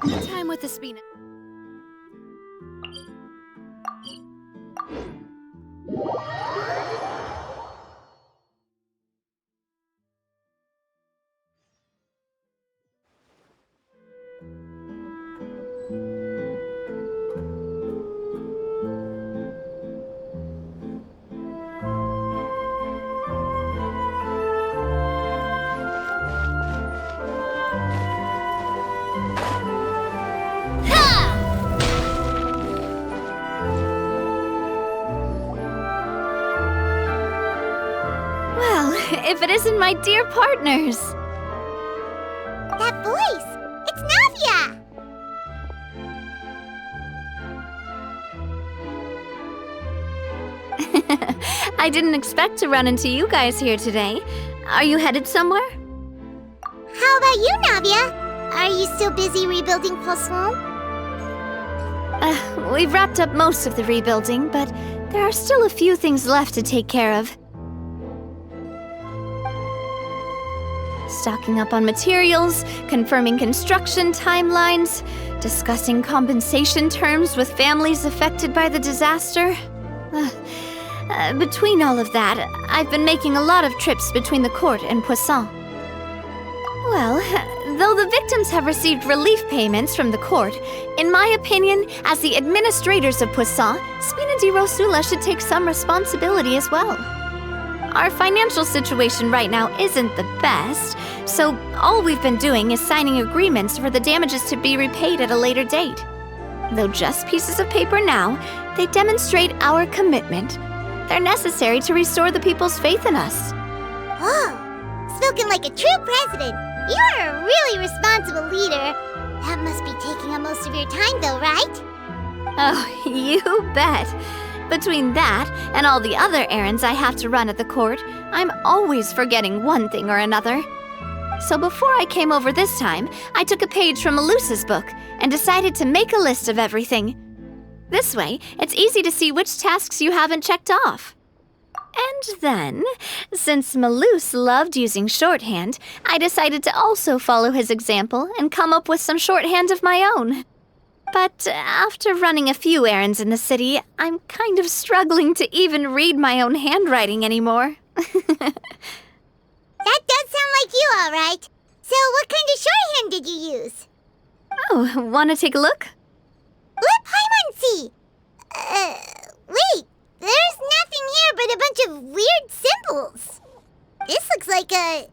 Time with the Spina. If it isn't my dear partners! That voice! It's Navia! I didn't expect to run into you guys here today. Are you headed somewhere? How about you, Navia? Are you still busy rebuilding Poisson? We've wrapped up most of the rebuilding, but there are still a few things left to take care of. Stocking up on materials, confirming construction timelines, discussing compensation terms with families affected by the disaster. Between all of that, I've been making a lot of trips between the court and Poisson. Well, though the victims have received relief payments from the court, in my opinion, as the administrators of Poisson, Spina di Rosula should take some responsibility as well. Our financial situation right now isn't the best, so all we've been doing is signing agreements for the damages to be repaid at a later date. Though just pieces of paper now, they demonstrate our commitment. They're necessary to restore the people's faith in us. Whoa! Spoken like a true president! You're a really responsible leader. That must be taking up most of your time though, right? Oh, you bet. Between that and all the other errands I have to run at the court, I'm always forgetting one thing or another. So before I came over this time, I took a page from Melusa's book and decided to make a list of everything. This way, it's easy to see which tasks you haven't checked off. And then, since Melus loved using shorthand, I decided to also follow his example and come up with some shorthand of my own. But after running a few errands in the city, I'm kind of struggling to even read my own handwriting anymore. That does sound like you, all right. So what kind of shorthand did you use? Oh, want to take a look? Let Paimon see! Wait, there's nothing here but a bunch of weird symbols. This looks like a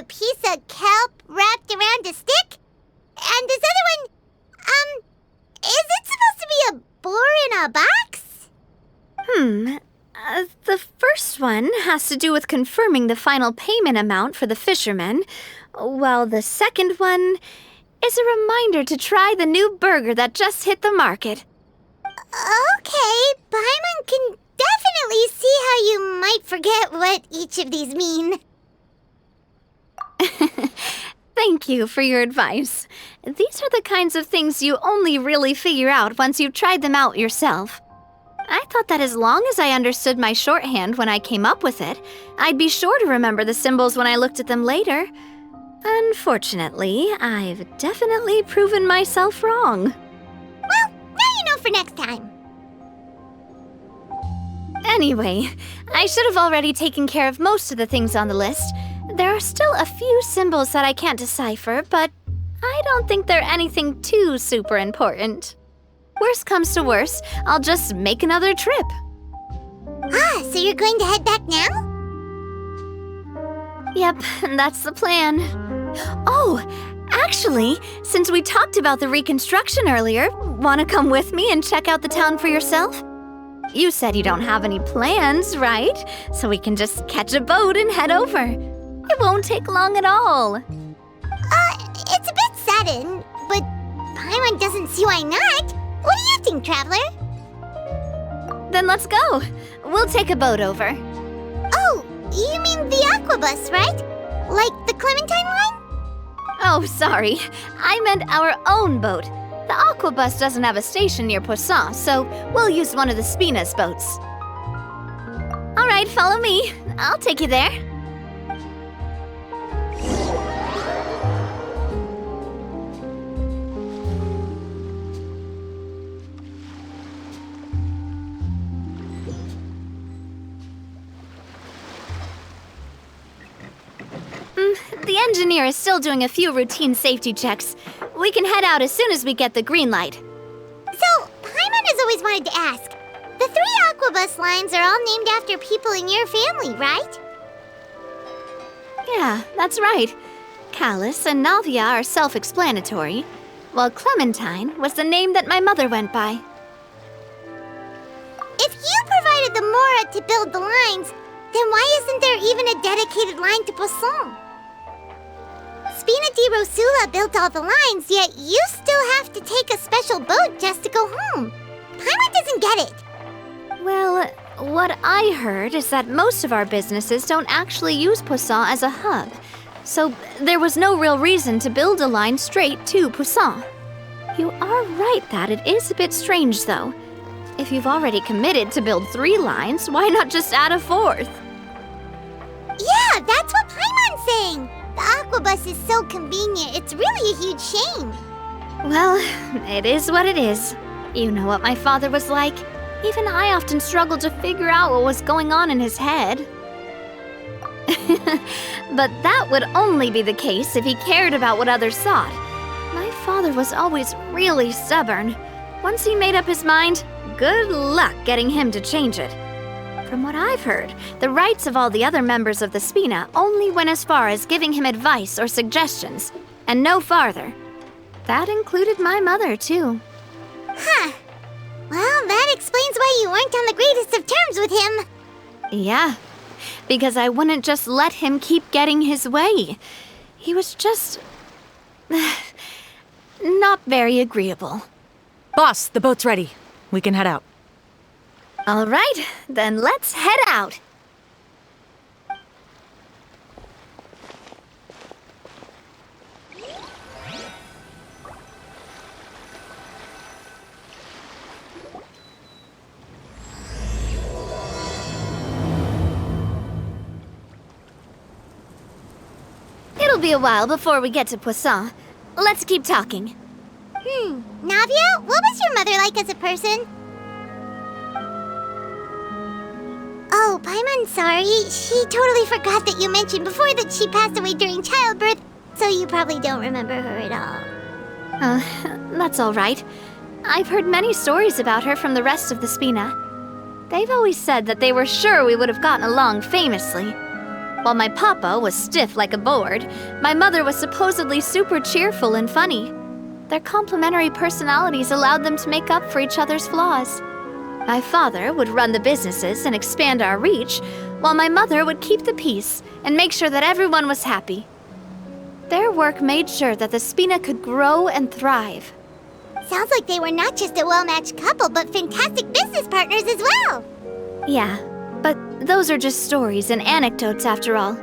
piece of kelp wrapped around a stick. And this other one, is it supposed to be a boar in a box? The first one has to do with confirming the final payment amount for the fishermen, while the second one is a reminder to try the new burger that just hit the market. Okay, Paimon can definitely see how you might forget what each of these mean. Thank you for your advice. These are the kinds of things you only really figure out once you've tried them out yourself. I thought that as long as I understood my shorthand when I came up with it, I'd be sure to remember the symbols when I looked at them later. Unfortunately, I've definitely proven myself wrong. Well, now you know for next time. Anyway, I should have already taken care of most of the things on the list. There are still a few symbols that I can't decipher, but I don't think they're anything too super important. Worst comes to worst, I'll just make another trip. So you're going to head back now? Yep, that's the plan. Oh, actually, since we talked about the reconstruction earlier, want to come with me and check out the town for yourself? You said you don't have any plans, right? So we can just catch a boat and head over. It won't take long at all. It's a bit sudden, but Paimon doesn't see why not. What do you think, Traveler? Then let's go. We'll take a boat over. Oh, you mean the Aquabus, right? Like the Clementine line? Oh, sorry. I meant our own boat. The Aquabus doesn't have a station near Poisson, so we'll use one of the Spina's boats. All right, follow me. I'll take you there. The engineer is still doing a few routine safety checks. We can head out as soon as we get the green light. So, Paimon has always wanted to ask. The 3 Aquabus lines are all named after people in your family, right? Yeah, that's right. Callus and Navia are self-explanatory, while Clementine was the name that my mother went by. If you provided the Mora to build the lines, then why isn't there even a dedicated line to Poisson? Spina di Rosula built all the lines, yet you still have to take a special boat just to go home. Paimon doesn't get it. Well, what I heard is that most of our businesses don't actually use Poisson as a hub, so there was no real reason to build a line straight to Poisson. You are right that it is a bit strange, though. If you've already committed to build 3 lines, why not just add a 4th? Yeah, that's what Paimon's saying. The Aquabus is so convenient, it's really a huge shame. Well, it is what it is. You know what my father was like. Even I often struggled to figure out what was going on in his head. But that would only be the case if he cared about what others thought. My father was always really stubborn. Once he made up his mind, good luck getting him to change it. From what I've heard, the rights of all the other members of the Spina only went as far as giving him advice or suggestions, and no farther. That included my mother, too. Huh. Well, that explains why you weren't on the greatest of terms with him. Yeah, because I wouldn't just let him keep getting his way. He was just... not very agreeable. Boss, the boat's ready. We can head out. All right, then let's head out. It'll be a while before we get to Poisson. Let's keep talking. Navia, what was your mother like as a person? Oh, Paimon's sorry. She totally forgot that you mentioned before that she passed away during childbirth, so you probably don't remember her at all. That's all right. I've heard many stories about her from the rest of the Spina. They've always said that they were sure we would have gotten along famously. While my papa was stiff like a board, my mother was supposedly super cheerful and funny. Their complementary personalities allowed them to make up for each other's flaws. My father would run the businesses and expand our reach, while my mother would keep the peace and make sure that everyone was happy. Their work made sure that the Spina could grow and thrive. Sounds like they were not just a well-matched couple, but fantastic business partners as well. Yeah, but those are just stories and anecdotes after all.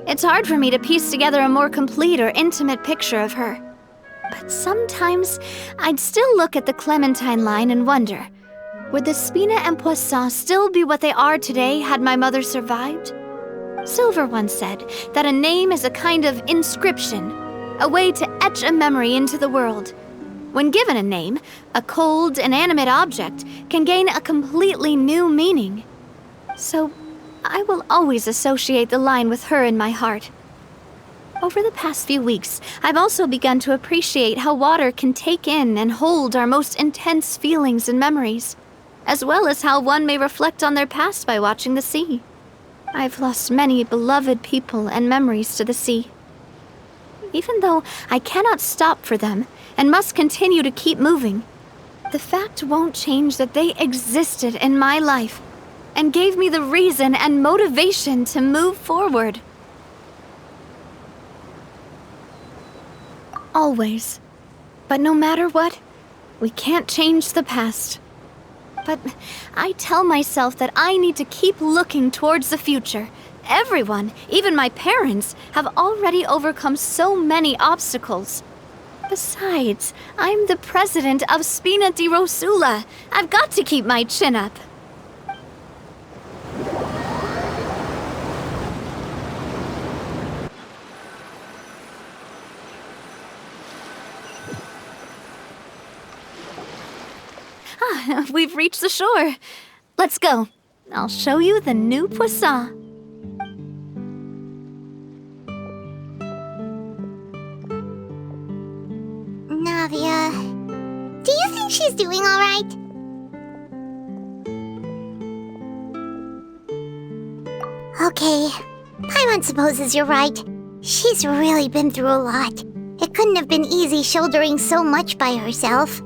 It's hard for me to piece together a more complete or intimate picture of her. But sometimes I'd still look at the Clementine line and wonder, would the Spina and Poisson still be what they are today had my mother survived? Silver once said that a name is a kind of inscription, a way to etch a memory into the world. When given a name, a cold, inanimate object can gain a completely new meaning. So, I will always associate the line with her in my heart. Over the past few weeks, I've also begun to appreciate how water can take in and hold our most intense feelings and memories, as well as how one may reflect on their past by watching the sea. I've lost many beloved people and memories to the sea. Even though I cannot stop for them and must continue to keep moving, the fact won't change that they existed in my life and gave me the reason and motivation to move forward. Always. But no matter what, we can't change the past. But I tell myself that I need to keep looking towards the future. Everyone, even my parents, have already overcome so many obstacles. Besides, I'm the president of Spina di Rosula. I've got to keep my chin up. We've reached the shore. Let's go. I'll show you the new Poisson. she's doing all right. Okay, Paimon supposes you're right. She's really been through a lot. It couldn't have been easy shouldering so much by herself.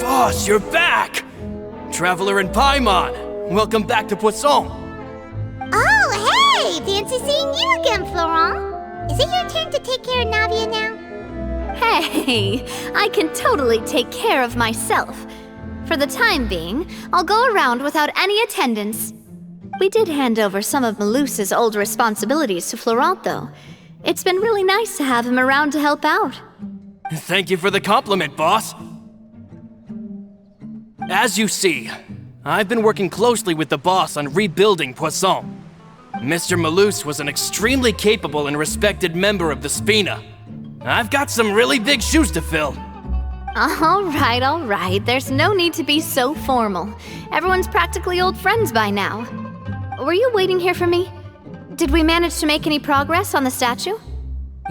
Boss, you're back! Traveler and Paimon, welcome back to Poisson. Oh, hey! Fancy seeing you again, Florent. Is it your turn to take care of Navia now? Hey, I can totally take care of myself. For the time being, I'll go around without any attendance. We did hand over some of Malus's old responsibilities to Florent, though. It's been really nice to have him around to help out. Thank you for the compliment, boss. As you see, I've been working closely with the boss on rebuilding Poisson. Mr. Malus was an extremely capable and respected member of the Spina. I've got some really big shoes to fill. All right. There's no need to be so formal. Everyone's practically old friends by now. Were you waiting here for me? Did we manage to make any progress on the statue?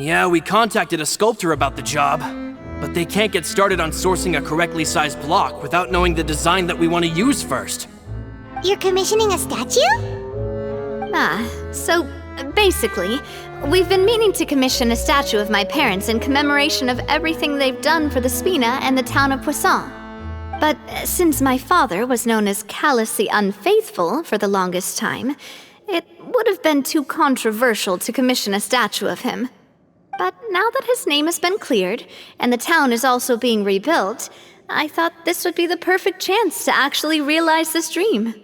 Yeah, we contacted a sculptor about the job, but they can't get started on sourcing a correctly sized block without knowing the design that we want to use first. You're commissioning a statue? So basically, we've been meaning to commission a statue of my parents in commemoration of everything they've done for the Spina and the town of Poisson. But since my father was known as Callus the Unfaithful for the longest time, it would have been too controversial to commission a statue of him. But now that his name has been cleared, and the town is also being rebuilt, I thought this would be the perfect chance to actually realize this dream.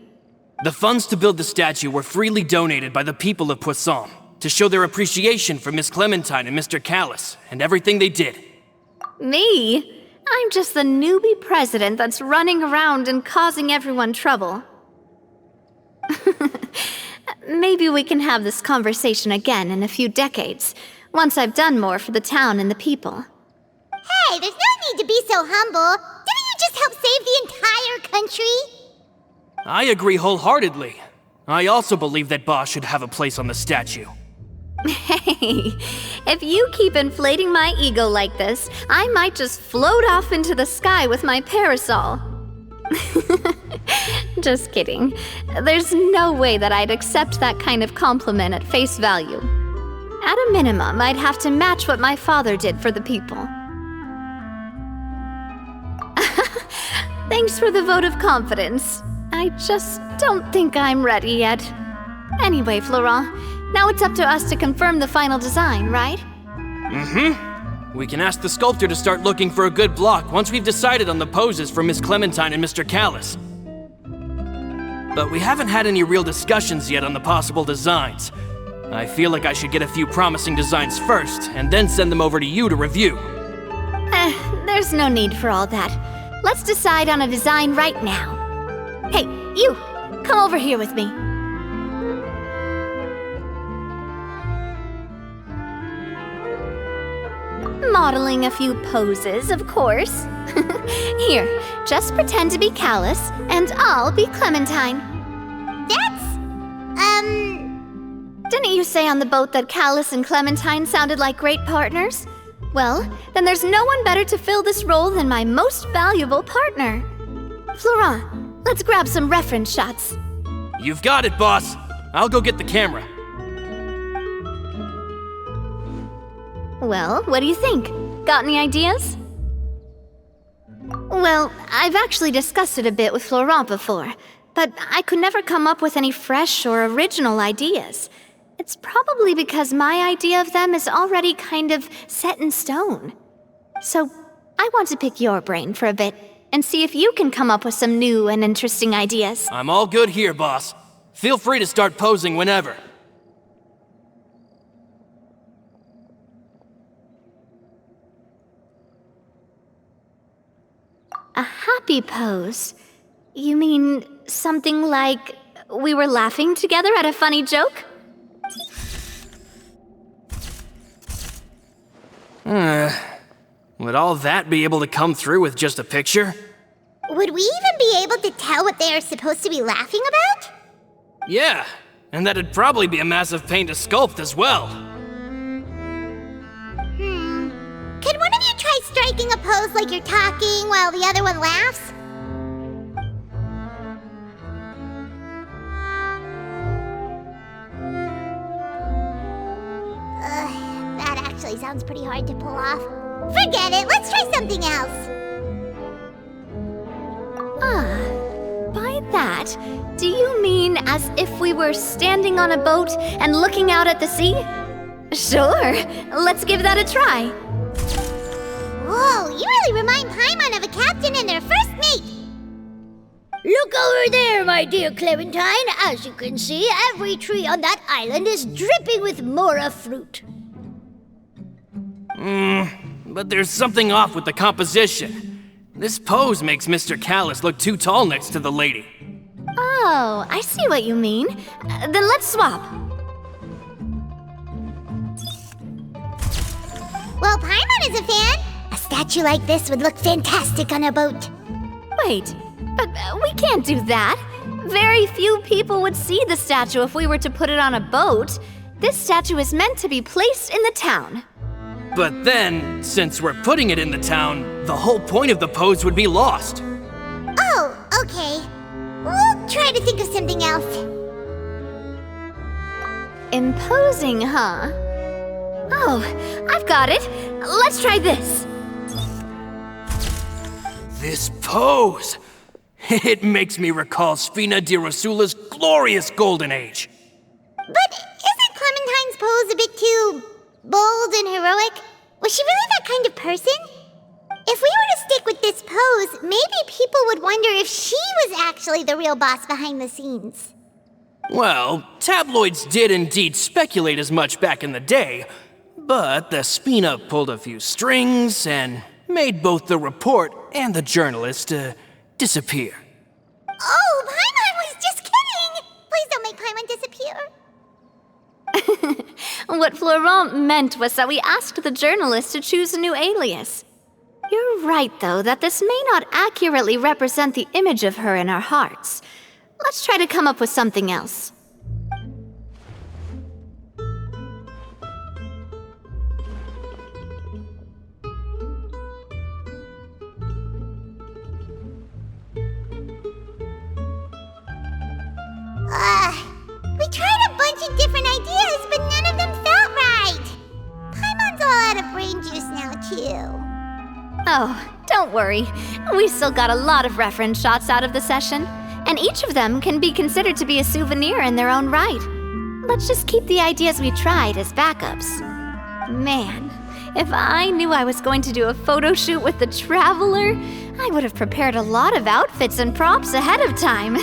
The funds to build the statue were freely donated by the people of Poisson to show their appreciation for Miss Clementine and Mr. Callus and everything they did. Me? I'm just the newbie president that's running around and causing everyone trouble. Maybe we can have this conversation again in a few decades, once I've done more for the town and the people. Hey, there's no need to be so humble. Didn't you just help save the entire country? I agree wholeheartedly. I also believe that Boss should have a place on the statue. Hey, if you keep inflating my ego like this, I might just float off into the sky with my parasol. Just kidding. There's no way that I'd accept that kind of compliment at face value. At a minimum, I'd have to match what my father did for the people. Thanks for the vote of confidence. I just don't think I'm ready yet. Anyway, Florent, now it's up to us to confirm the final design, right? Mm-hmm. We can ask the sculptor to start looking for a good block once we've decided on the poses for Miss Clementine and Mr. Callus. But we haven't had any real discussions yet on the possible designs. I feel like I should get a few promising designs first, and then send them over to you to review. There's no need for all that. Let's decide on a design right now. Hey, you! Come over here with me. Modeling a few poses, of course. Here, just pretend to be Callus, and I'll be Clementine. Didn't you say on the boat that Callus and Clementine sounded like great partners? Well, then there's no one better to fill this role than my most valuable partner. Florent, let's grab some reference shots. You've got it, boss. I'll go get the camera. Well, what do you think? Got any ideas? Well, I've actually discussed it a bit with Florent before, but I could never come up with any fresh or original ideas. It's probably because my idea of them is already kind of set in stone. So, I want to pick your brain for a bit and see if you can come up with some new and interesting ideas. I'm all good here, boss. Feel free to start posing whenever. A happy pose? You mean something like we were laughing together at a funny joke? Would all that be able to come through with just a picture? Would we even be able to tell what they are supposed to be laughing about? Yeah, and that'd probably be a massive pain to sculpt as well. Could one of you try striking a pose like you're talking while the other one laughs? That actually sounds pretty hard to pull off. Forget it, let's try something else. By that, do you mean as if we were standing on a boat and looking out at the sea? Sure, let's give that a try. Whoa, you really remind Paimon of a captain and their first mate. Look over there, my dear Clementine. As you can see, every tree on that island is dripping with mora fruit. But there's something off with the composition. This pose makes Mr. Callus look too tall next to the lady. Oh, I see what you mean. Then let's swap. Well, Paimon is a fan. A statue like this would look fantastic on a boat. Wait, but we can't do that. Very few people would see the statue if we were to put it on a boat. This statue is meant to be placed in the town. But then, since we're putting it in the town, the whole point of the pose would be lost. Oh, okay. We'll try to think of something else. Imposing, huh? Oh, I've got it. Let's try this. This pose! It makes me recall Sfina di Rasula's glorious golden age. But isn't Clementine's pose a bit too bold and heroic? Was she really that kind of person? If we were to stick with this pose, maybe people would wonder if she was actually the real boss behind the scenes. Well, tabloids did indeed speculate as much back in the day, but the Spina pulled a few strings and made both the report and the journalist disappear. Oh, Paimon was just kidding! Please don't make Paimon disappear. What Florent meant was that we asked the journalist to choose a new alias. You're right, though, that this may not accurately represent the image of her in our hearts. Let's try to come up with something else. We tried a bunch of different ideas, but none of them felt right. Paimon's all out of brain juice now, too. Oh, don't worry. We still got a lot of reference shots out of the session, and each of them can be considered to be a souvenir in their own right. Let's just keep the ideas we tried as backups. Man, if I knew I was going to do a photo shoot with the Traveler, I would have prepared a lot of outfits and props ahead of time.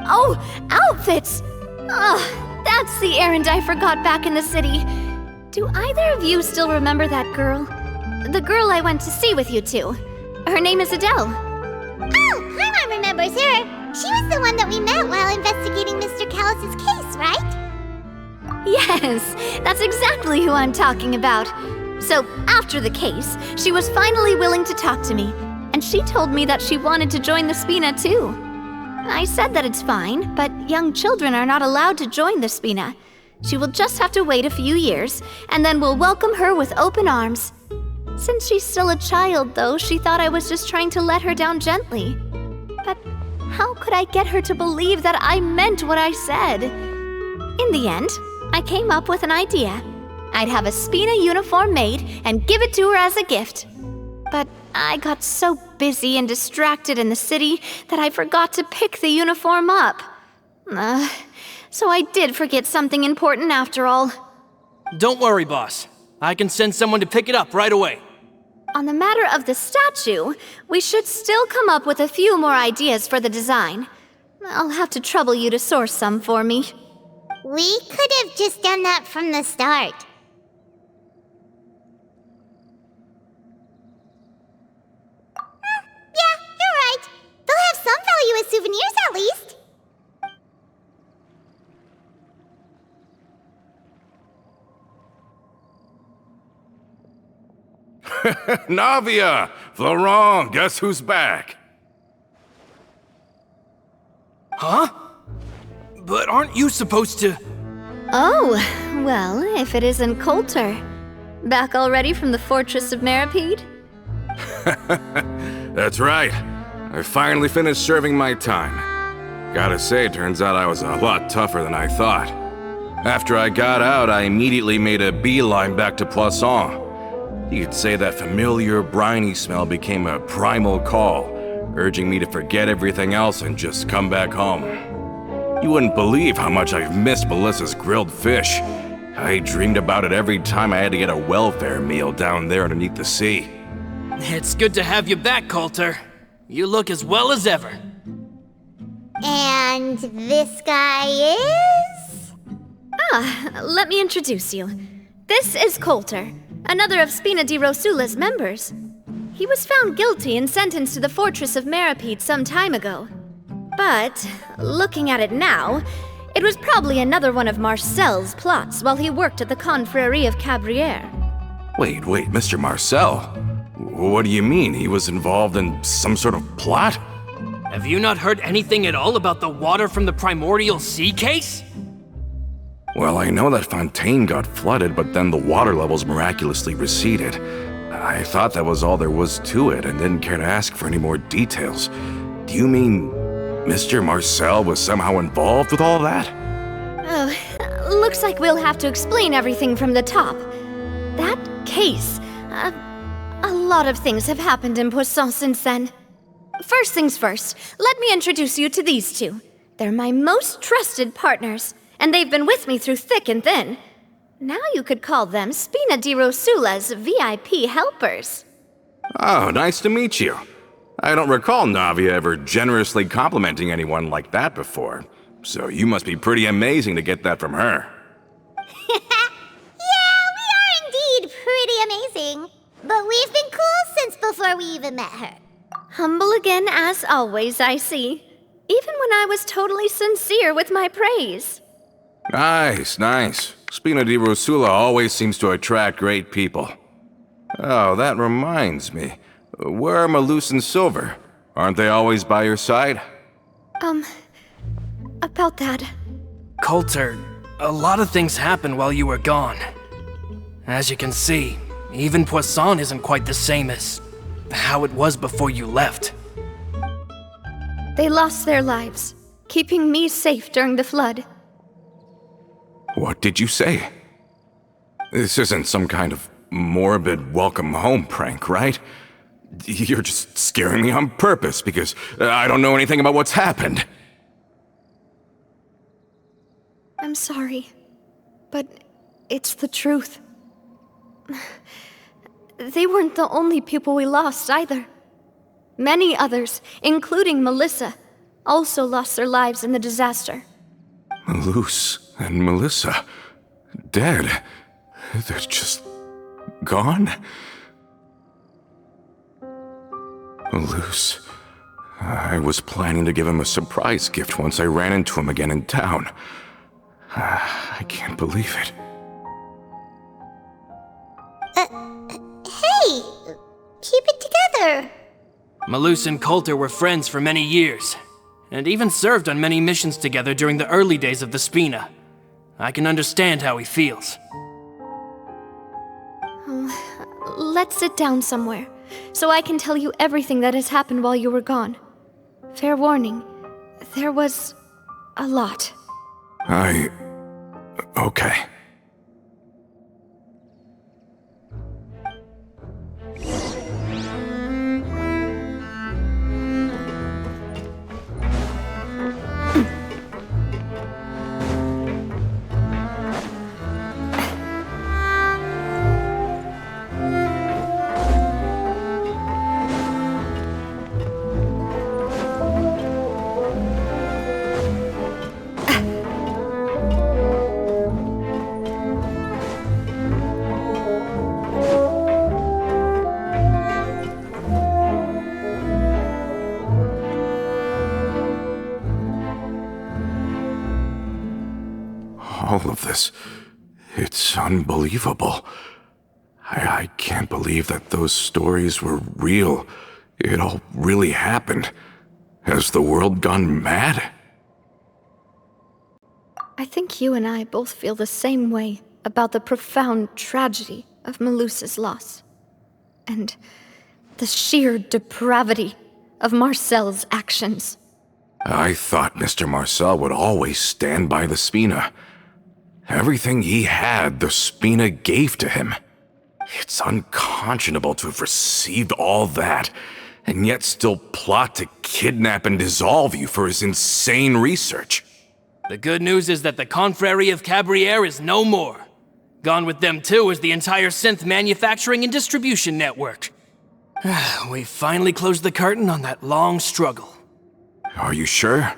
Oh, outfits! Oh, that's the errand I forgot back in the city. Do either of you still remember that girl? The girl I went to see with you two. Her name is Adele. Oh, Paimon remembers her. She was the one that we met while investigating Mr. Callus's case, right? Yes, that's exactly who I'm talking about. So, after the case, she was finally willing to talk to me, and she told me that she wanted to join the Spina too. I said that it's fine, but young children are not allowed to join the Spina. She will just have to wait a few years, and then we'll welcome her with open arms. Since she's still a child, though, she thought I was just trying to let her down gently. But how could I get her to believe that I meant what I said? In the end, I came up with an idea. I'd have a Spina uniform made and give it to her as a gift. But I got so busy and distracted in the city that I forgot to pick the uniform up. So I did forget something important after all. Don't worry, boss. I can send someone to pick it up right away. on the matter of the statue, we should still come up with a few more ideas for the design. I'll have to trouble you to source some for me. We could have just done that from the start. Yeah, you're right. They'll have some value as souvenirs at least. Navia! Florent, guess who's back? Huh? But aren't you supposed to... Oh, well, if it isn't Coulter. Back already from the Fortress of Meripede? That's right. I finally finished serving my time. Gotta say, turns out I was a lot tougher than I thought. After I got out, I immediately made a beeline back to Poisson. You could say that familiar, briny smell became a primal call, urging me to forget everything else and just come back home. You wouldn't believe how much I've missed Melissa's grilled fish. I dreamed about it every time I had to get a welfare meal down there underneath the sea. It's good to have you back, Coulter. You look as well as ever. And this guy is? Let me introduce you. This is Coulter, another of Spina di Rosula's members. He was found guilty and sentenced to the Fortress of Meripede some time ago. But, looking at it now, it was probably another one of Marcel's plots while he worked at the Confrérie of Cabrières. Wait, Mr. Marcel? What do you mean? He was involved in some sort of plot? Have you not heard anything at all about the water from the primordial sea case? Well, I know that Fontaine got flooded, but then the water levels miraculously receded. I thought that was all there was to it and didn't care to ask for any more details. Do you mean Mr. Marcel was somehow involved with all that? Oh, looks like we'll have to explain everything from the top. That case, a lot of things have happened in Poisson since then. First things first, let me introduce you to these two. They're my most trusted partners, and they've been with me through thick and thin. Now you could call them Spina di Rosula's VIP helpers. Oh, nice to meet you. I don't recall Navia ever generously complimenting anyone like that before, so you must be pretty amazing to get that from her. Yeah, we are indeed pretty amazing. But we've been cool since before we even met her. Humble again as always, I see. Even when I was totally sincere with my praise. Nice. Spina di Rosula always seems to attract great people. Oh, that reminds me. Where are Malus and Silver? Aren't they always by your side? About that. Coulter, a lot of things happened while you were gone. As you can see, even Poisson isn't quite the same as how it was before you left. They lost their lives, keeping me safe during the flood. What did you say? This isn't some kind of morbid welcome home prank, right? You're just scaring me on purpose because I don't know anything about what's happened. I'm sorry, but it's the truth. They weren't the only people we lost either. Many others, including Melissa, also lost their lives in the disaster. Malus and Melissa, dead. They're just gone? Malus, I was planning to give him a surprise gift once I ran into him again in town. I can't believe it. Hey, keep it together. Malus and Coulter were friends for many years, and even served on many missions together during the early days of the Spina. I can understand how he feels. Let's sit down somewhere, so I can tell you everything that has happened while you were gone. Fair warning, there was a lot. Okay. All of this, it's unbelievable. I can't believe that those stories were real. It all really happened. Has the world gone mad? I think you and I both feel the same way about the profound tragedy of Melusa's loss. And the sheer depravity of Marcel's actions. I thought Mr. Marcel would always stand by the Spina. Everything he had, the Spina gave to him. It's unconscionable to have received all that, and yet still plot to kidnap and dissolve you for his insane research. The good news is that the Confrérie of Cabriere is no more. Gone with them too is the entire synth manufacturing and distribution network. We finally closed the curtain on that long struggle. Are you sure?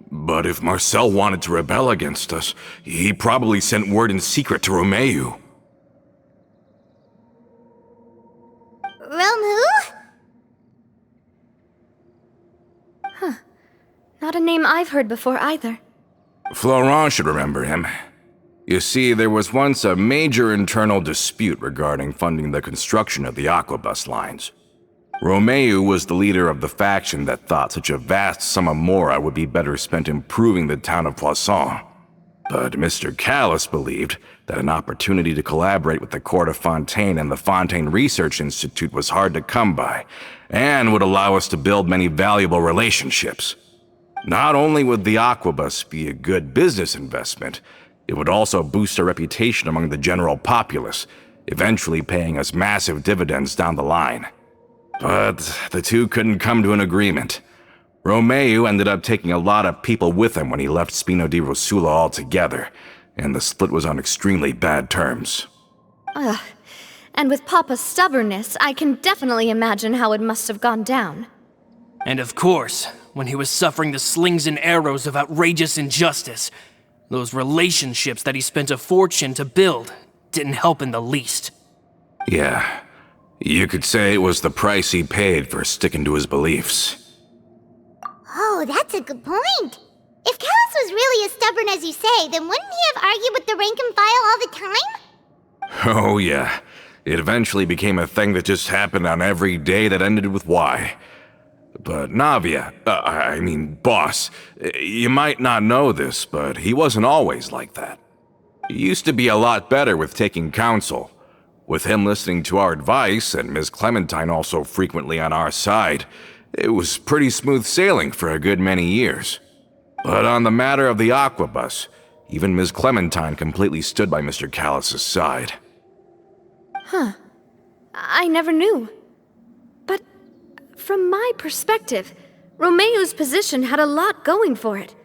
But if Marcel wanted to rebel against us, he probably sent word in secret to Romeu. Romu? Not a name I've heard before either. Florent should remember him. You see, there was once a major internal dispute regarding funding the construction of the Aquabus lines. Romeu was the leader of the faction that thought such a vast sum of mora would be better spent improving the town of Poisson. But Mr. Callis believed that an opportunity to collaborate with the Court of Fontaine and the Fontaine Research Institute was hard to come by, and would allow us to build many valuable relationships. Not only would the Aquabus be a good business investment, it would also boost our reputation among the general populace, eventually paying us massive dividends down the line. But the two couldn't come to an agreement. Romeu ended up taking a lot of people with him when he left Spino di Rosula altogether, and the split was on extremely bad terms. Ugh. And with Papa's stubbornness, I can definitely imagine how it must have gone down. And of course, when he was suffering the slings and arrows of outrageous injustice, those relationships that he spent a fortune to build didn't help in the least. Yeah, you could say it was the price he paid for sticking to his beliefs. Oh, that's a good point. If Callis was really as stubborn as you say, then wouldn't he have argued with the rank and file all the time? Oh yeah, it eventually became a thing that just happened on every day that ended with Y. But Navia, boss, you might not know this, but he wasn't always like that. He used to be a lot better with taking counsel. With him listening to our advice, and Ms. Clementine also frequently on our side, it was pretty smooth sailing for a good many years. But on the matter of the Aquabus, even Ms. Clementine completely stood by Mr. Callis' side. I never knew. But from my perspective, Romeu's position had a lot going for it.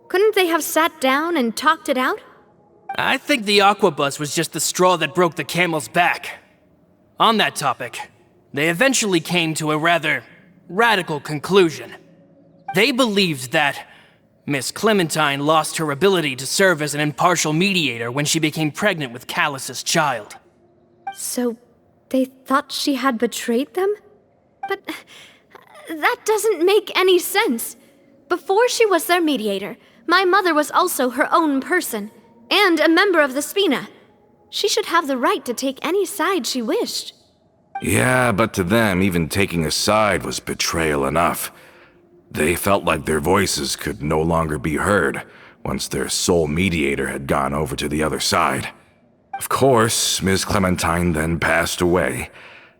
Couldn't they have sat down and talked it out? I think the Aquabus was just the straw that broke the camel's back. On that topic, they eventually came to a rather radical conclusion. They believed that Miss Clementine lost her ability to serve as an impartial mediator when she became pregnant with Callus's child. So they thought she had betrayed them? But that doesn't make any sense. Before she was their mediator, my mother was also her own person, and a member of the Spina. She should have the right to take any side she wished. Yeah, but to them, even taking a side was betrayal enough. They felt like their voices could no longer be heard once their sole mediator had gone over to the other side. Of course, Ms. Clementine then passed away,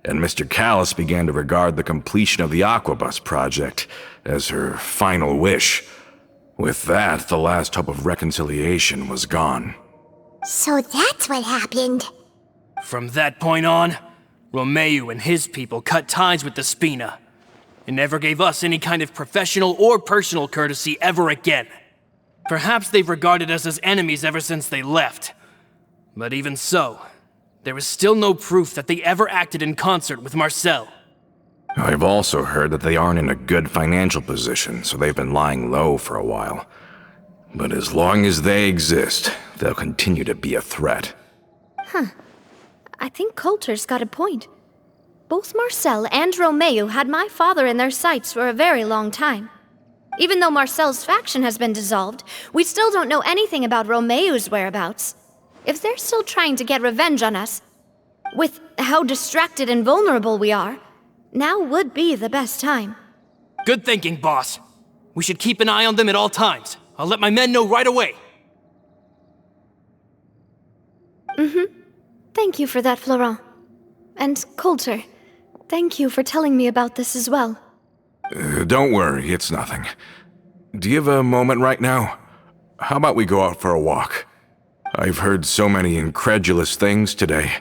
and Mr. Callis began to regard the completion of the Aquabus project as her final wish. With that, the last hope of reconciliation was gone. So that's what happened. From that point on, Romeu and his people cut ties with the Spina, and never gave us any kind of professional or personal courtesy ever again. Perhaps they've regarded us as enemies ever since they left. But even so, there is still no proof that they ever acted in concert with Marcel. I've also heard that they aren't in a good financial position, so they've been lying low for a while. But as long as they exist, they'll continue to be a threat. I think Coulter's got a point. Both Marcel and Romeu had my father in their sights for a very long time. Even though Marcel's faction has been dissolved, we still don't know anything about Romeu's whereabouts. If they're still trying to get revenge on us, with how distracted and vulnerable we are, now would be the best time. Good thinking, boss. We should keep an eye on them at all times. I'll let my men know right away. Thank you for that, Florent. And Coulter, thank you for telling me about this as well. Don't worry, it's nothing. Do you have a moment right now? How about we go out for a walk? I've heard so many incredulous things today.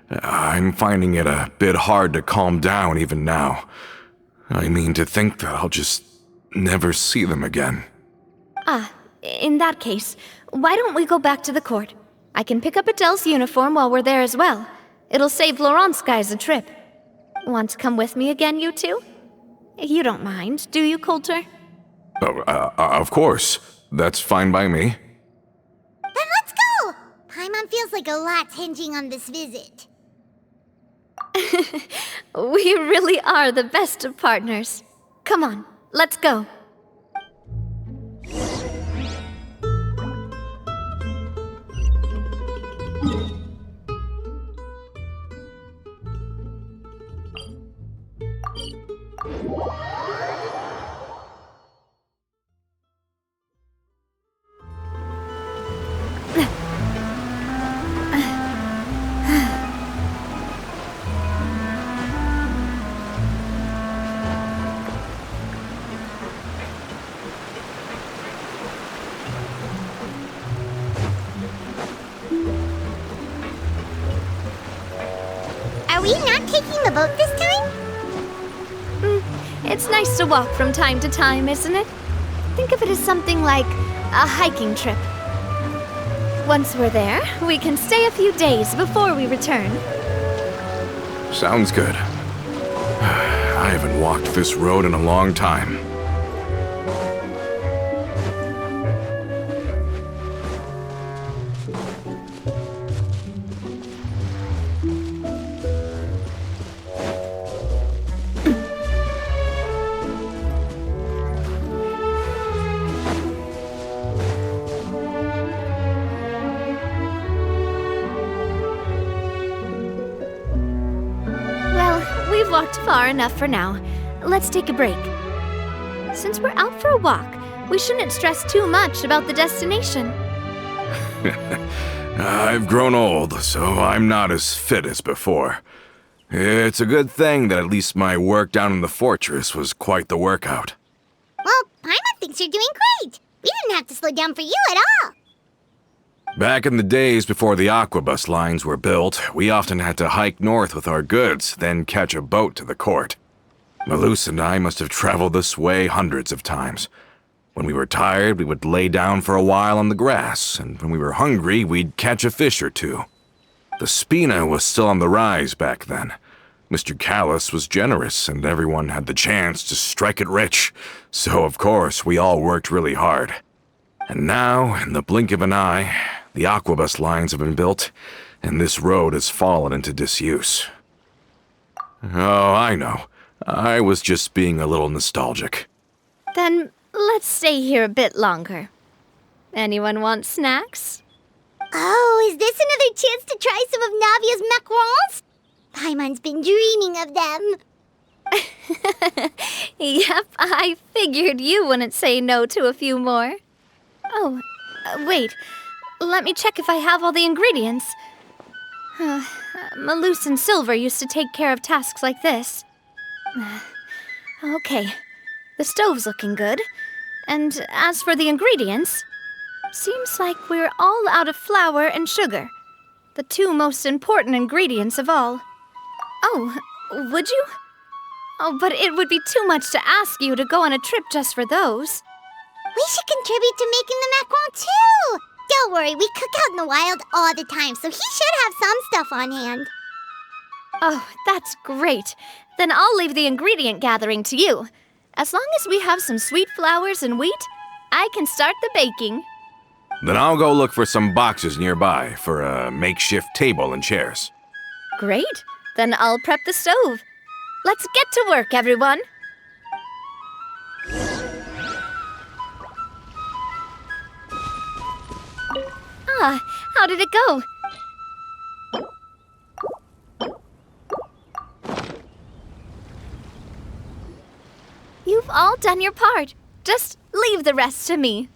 I'm finding it a bit hard to calm down even now. I mean, to think that I'll just never see them again. In that case, why don't we go back to the court? I can pick up Adele's uniform while we're there as well. It'll save Laurent's guys a trip. Want to come with me again, you two? You don't mind, do you, Coulter? Of course. That's fine by me. Then let's go! Paimon feels like a lot's hinging on this visit. We really are the best of partners. Come on, let's go. Are we not taking the boat this time? It's nice to walk from time to time, isn't it? Think of it as something like a hiking trip. Once we're there, we can stay a few days before we return. Sounds good. I haven't walked this road in a long time. We've walked far enough for now. Let's take a break. Since we're out for a walk, we shouldn't stress too much about the destination. I've grown old, so I'm not as fit as before. It's a good thing that at least my work down in the fortress was quite the workout. Well, Paimon thinks you're doing great. We didn't have to slow down for you at all. Back in the days before the aquabus lines were built, we often had to hike north with our goods, then catch a boat to the court. Malus and I must have traveled this way hundreds of times. When we were tired, we would lay down for a while on the grass, and when we were hungry, we'd catch a fish or two. The spina was still on the rise back then. Mr. Callis was generous, and everyone had the chance to strike it rich, so of course we all worked really hard. And now, in the blink of an eye, the aquabus lines have been built, and this road has fallen into disuse. Oh, I know. I was just being a little nostalgic. Then let's stay here a bit longer. Anyone want snacks? Oh, is this another chance to try some of Navia's macarons? Paimon's been dreaming of them. Yep, I figured you wouldn't say no to a few more. Oh, wait. Let me check if I have all the ingredients. Malus and Silver used to take care of tasks like this. Okay, the stove's looking good. And as for the ingredients, seems like we're all out of flour and sugar, the two most important ingredients of all. Oh, would you? Oh, but it would be too much to ask you to go on a trip just for those. We should contribute to making the macaron too. Don't worry, we cook out in the wild all the time, so he should have some stuff on hand. Oh, that's great. Then I'll leave the ingredient gathering to you. As long as we have some sweet flours and wheat, I can start the baking. Then I'll go look for some boxes nearby for a makeshift table and chairs. Great. Then I'll prep the stove. Let's get to work, everyone. How did it go? You've all done your part. Just leave the rest to me.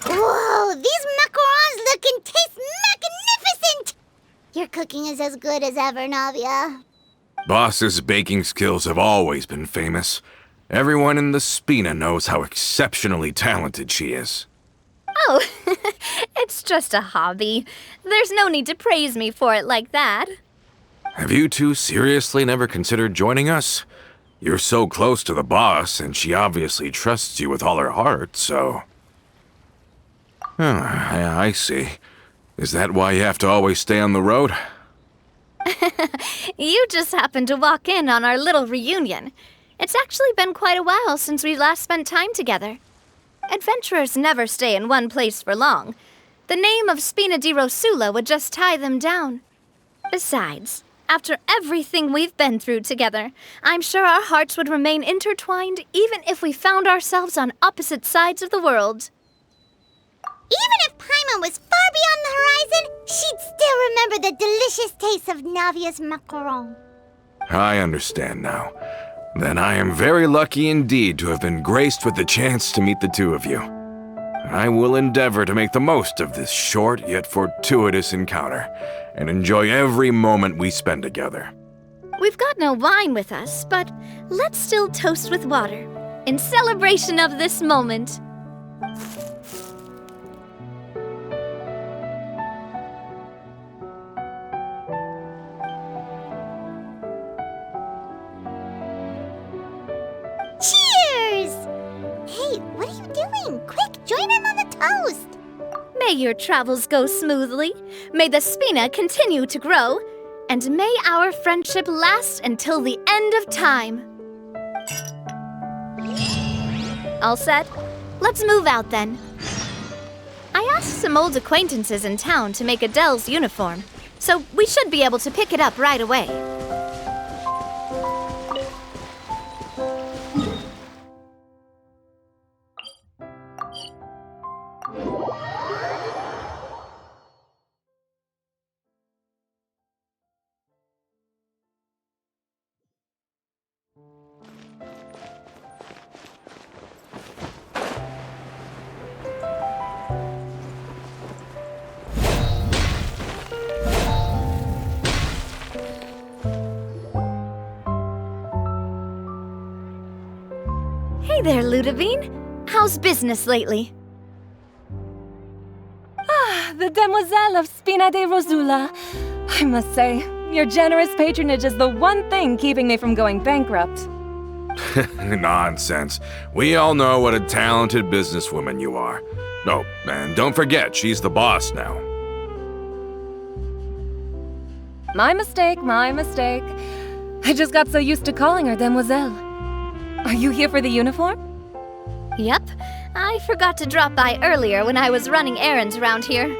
Whoa, these macarons look and taste magnificent! Your cooking is as good as ever, Navia. Boss's baking skills have always been famous. Everyone in the Spina knows how exceptionally talented she is. Oh, it's just a hobby. There's no need to praise me for it like that. Have you two seriously never considered joining us? You're so close to the boss, and she obviously trusts you with all her heart, so... I see. Is that why you have to always stay on the road? You just happened to walk in on our little reunion. It's actually been quite a while since we last spent time together. Adventurers never stay in one place for long. The name of Spina di Rosula would just tie them down. Besides, after everything we've been through together, I'm sure our hearts would remain intertwined even if we found ourselves on opposite sides of the world. Even if Paimon was far beyond the horizon, she'd still remember the delicious taste of Navia's macaron. I understand now. Then I am very lucky indeed to have been graced with the chance to meet the two of you. I will endeavor to make the most of this short yet fortuitous encounter, and enjoy every moment we spend together. We've got no wine with us, but let's still toast with water, in celebration of this moment. Cheers! Hey, what are you doing? Quick, join in on the toast! May your travels go smoothly, may the Spina continue to grow, and may our friendship last until the end of time. All set? Let's move out then. I asked some old acquaintances in town to make Adele's uniform, so we should be able to pick it up right away. Hey there, Ludovine. How's business lately? The Demoiselle of Spina de Rosula. I must say, your generous patronage is the one thing keeping me from going bankrupt. Nonsense. We all know what a talented businesswoman you are. No, and don't forget, she's the boss now. My mistake, my mistake. I just got so used to calling her Demoiselle. Are you here for the uniform? Yep. I forgot to drop by earlier when I was running errands around here.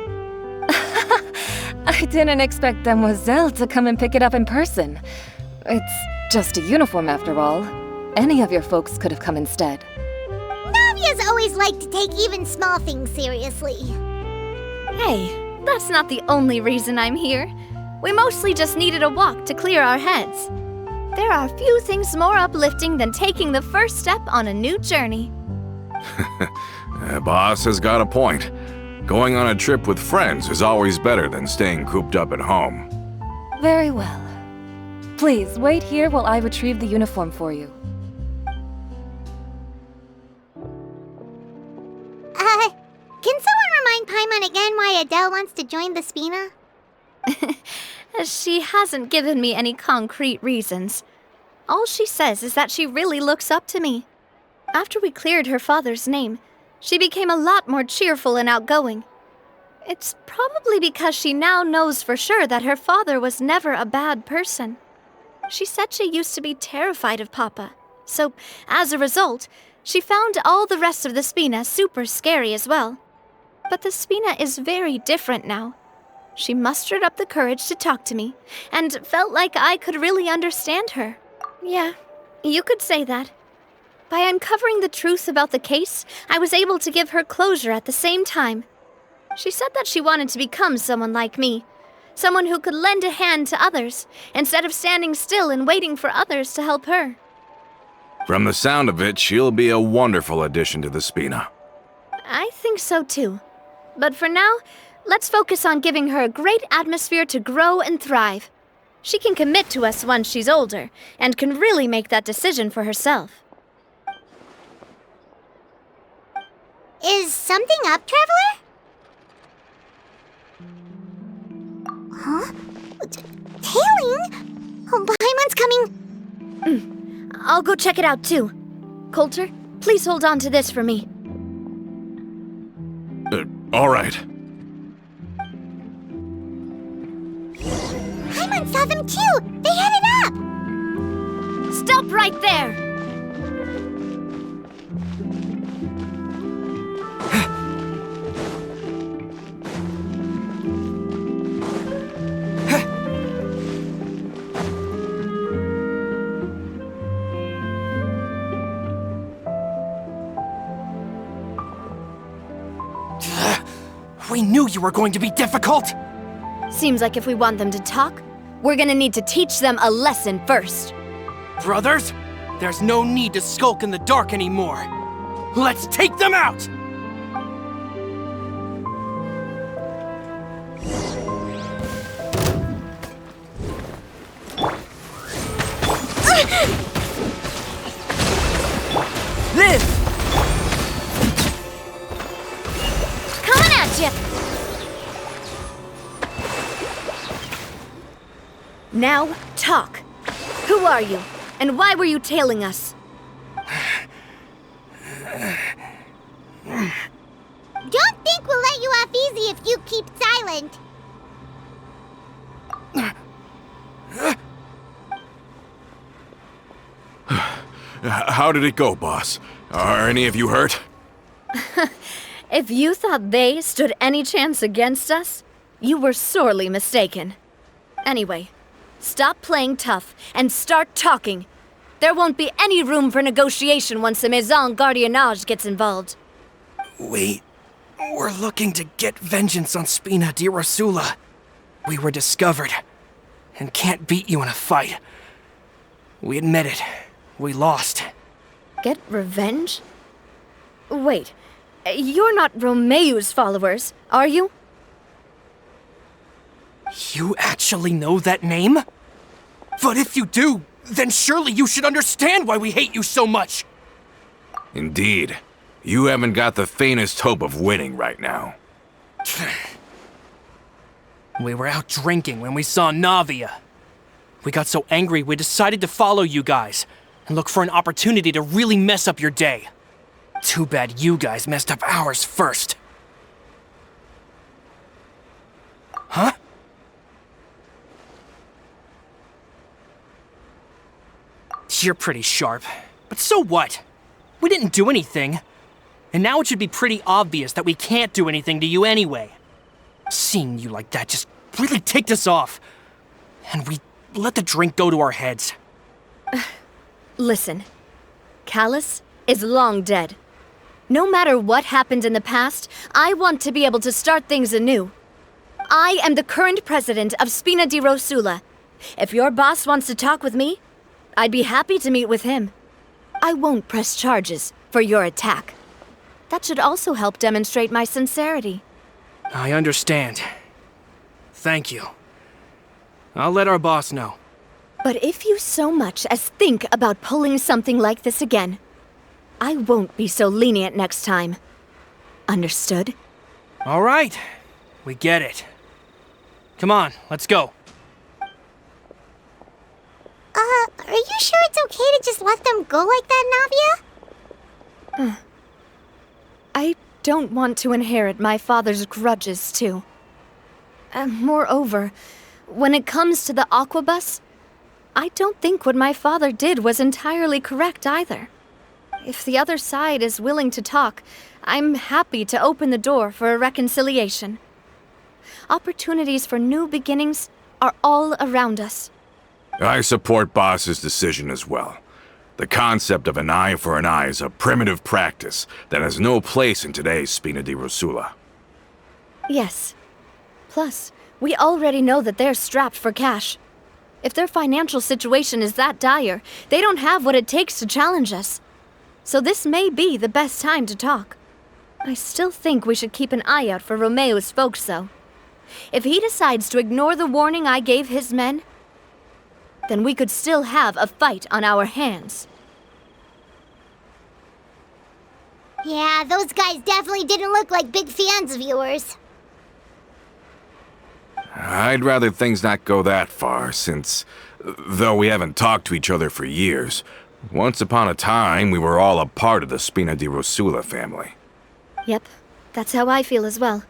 I didn't expect Demoiselle to come and pick it up in person. It's just a uniform after all. Any of your folks could have come instead. Navia's always liked to take even small things seriously. Hey, that's not the only reason I'm here. We mostly just needed a walk to clear our heads. There are few things more uplifting than taking the first step on a new journey. Boss has got a point. Going on a trip with friends is always better than staying cooped up at home. Very well. Please, wait here while I retrieve the uniform for you. Can someone remind Paimon again why Adele wants to join the Spina? She hasn't given me any concrete reasons. All she says is that she really looks up to me. After we cleared her father's name, she became a lot more cheerful and outgoing. It's probably because she now knows for sure that her father was never a bad person. She said she used to be terrified of Papa, so as a result, she found all the rest of the Spina super scary as well. But the Spina is very different now. She mustered up the courage to talk to me, and felt like I could really understand her. Yeah, you could say that. By uncovering the truth about the case, I was able to give her closure at the same time. She said that she wanted to become someone like me, someone who could lend a hand to others, instead of standing still and waiting for others to help her. From the sound of it, she'll be a wonderful addition to the Spina. I think so too. But for now, let's focus on giving her a great atmosphere to grow and thrive. She can commit to us once she's older, and can really make that decision for herself. Is something up, Traveler? Huh? Tailing? Oh, Paimon's coming. I'll go check it out too. Coulter, please hold on to this for me. All right. Paimon saw them too! They headed up! Stop right there! We knew you were going to be difficult! Seems like if we want them to talk, we're gonna need to teach them a lesson first. Brothers, there's no need to skulk in the dark anymore. Let's take them out! Live! Coming at you! Now, talk. Who are you? And why were you tailing us? Don't think we'll let you off easy if you keep silent. How did it go, boss? Are any of you hurt? If you thought they stood any chance against us, you were sorely mistaken. Anyway, stop playing tough and start talking. There won't be any room for negotiation once the Maison Gardiennage gets involved. We're looking to get vengeance on Spina di Rosula. We were discovered and can't beat you in a fight. We admit it. We lost. Get revenge? Wait, you're not Romeu's followers, are you? You actually know that name? But if you do, then surely you should understand why we hate you so much! Indeed. You haven't got the faintest hope of winning right now. We were out drinking when we saw Navia. We got so angry we decided to follow you guys and look for an opportunity to really mess up your day. Too bad you guys messed up ours first. Huh? You're pretty sharp, but so what? We didn't do anything. And now it should be pretty obvious that we can't do anything to you anyway. Seeing you like that just really ticked us off. And we let the drink go to our heads. Listen, Callus is long dead. No matter what happened in the past, I want to be able to start things anew. I am the current president of Spina di Rosula. If your boss wants to talk with me, I'd be happy to meet with him. I won't press charges for your attack. That should also help demonstrate my sincerity. I understand. Thank you. I'll let our boss know. But if you so much as think about pulling something like this again, I won't be so lenient next time. Understood? All right. We get it. Come on, let's go. Are you sure it's okay to just let them go like that, Navia? I don't want to inherit my father's grudges, too. Moreover, when it comes to the Aquabus, I don't think what my father did was entirely correct either. If the other side is willing to talk, I'm happy to open the door for a reconciliation. Opportunities for new beginnings are all around us. I support Boss's decision as well. The concept of an eye for an eye is a primitive practice that has no place in today's Spina di Rosula. Yes. Plus, we already know that they're strapped for cash. If their financial situation is that dire, they don't have what it takes to challenge us. So this may be the best time to talk. I still think we should keep an eye out for Romeo's folks, though. If he decides to ignore the warning I gave his men, then we could still have a fight on our hands. Yeah, those guys definitely didn't look like big fans of yours. I'd rather things not go that far, since, though we haven't talked to each other for years, once upon a time we were all a part of the Spina di Rosula family. Yep, that's how I feel as well.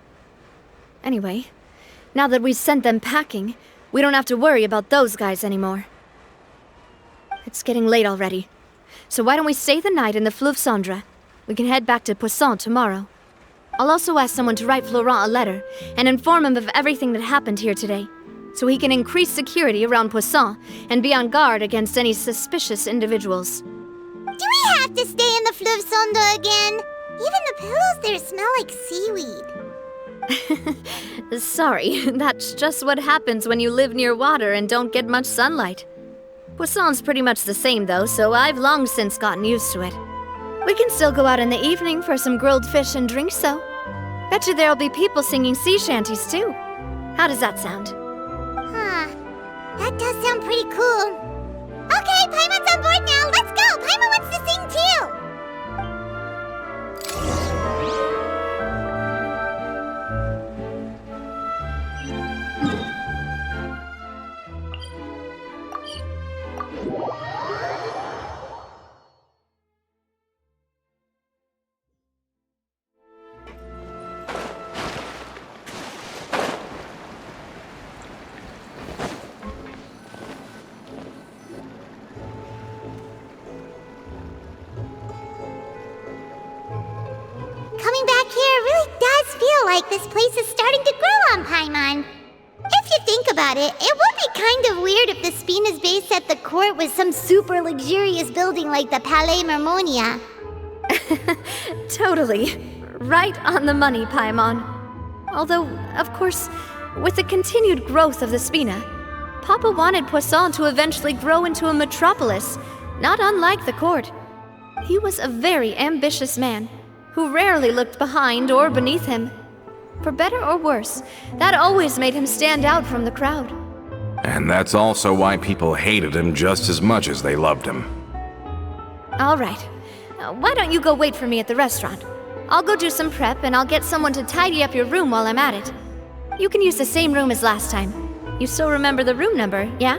Anyway, now that we've sent them packing, we don't have to worry about those guys anymore. It's getting late already, so why don't we stay the night in the Fleuve Cendre? We can head back to Poisson tomorrow. I'll also ask someone to write Florent a letter and inform him of everything that happened here today, so he can increase security around Poisson and be on guard against any suspicious individuals. Do we have to stay in the Fleuve Cendre again? Even the pillows there smell like seaweed. Sorry, that's just what happens when you live near water and don't get much sunlight. Poisson's pretty much the same though, so I've long since gotten used to it. We can still go out in the evening for some grilled fish and drinks, though. Bet you there'll be people singing sea shanties, too. How does that sound? Huh. That does sound pretty cool. Okay, Paimon's on board now. Let's go. Paimon wants to sing too. Coming back here really does feel like this place is starting to grow on Paimon. If you think about it, it would be kind of weird if the Spina's base at the court was some super luxurious building like the Palais Mermonia. Totally. Right on the money, Paimon. Although, of course, with the continued growth of the Spina, Papa wanted Poisson to eventually grow into a metropolis, not unlike the court. He was a very ambitious man, who rarely looked behind or beneath him. For better or worse, that always made him stand out from the crowd. And that's also why people hated him just as much as they loved him. All right. Why don't you go wait for me at the restaurant? I'll go do some prep and I'll get someone to tidy up your room while I'm at it. You can use the same room as last time. You still remember the room number, yeah?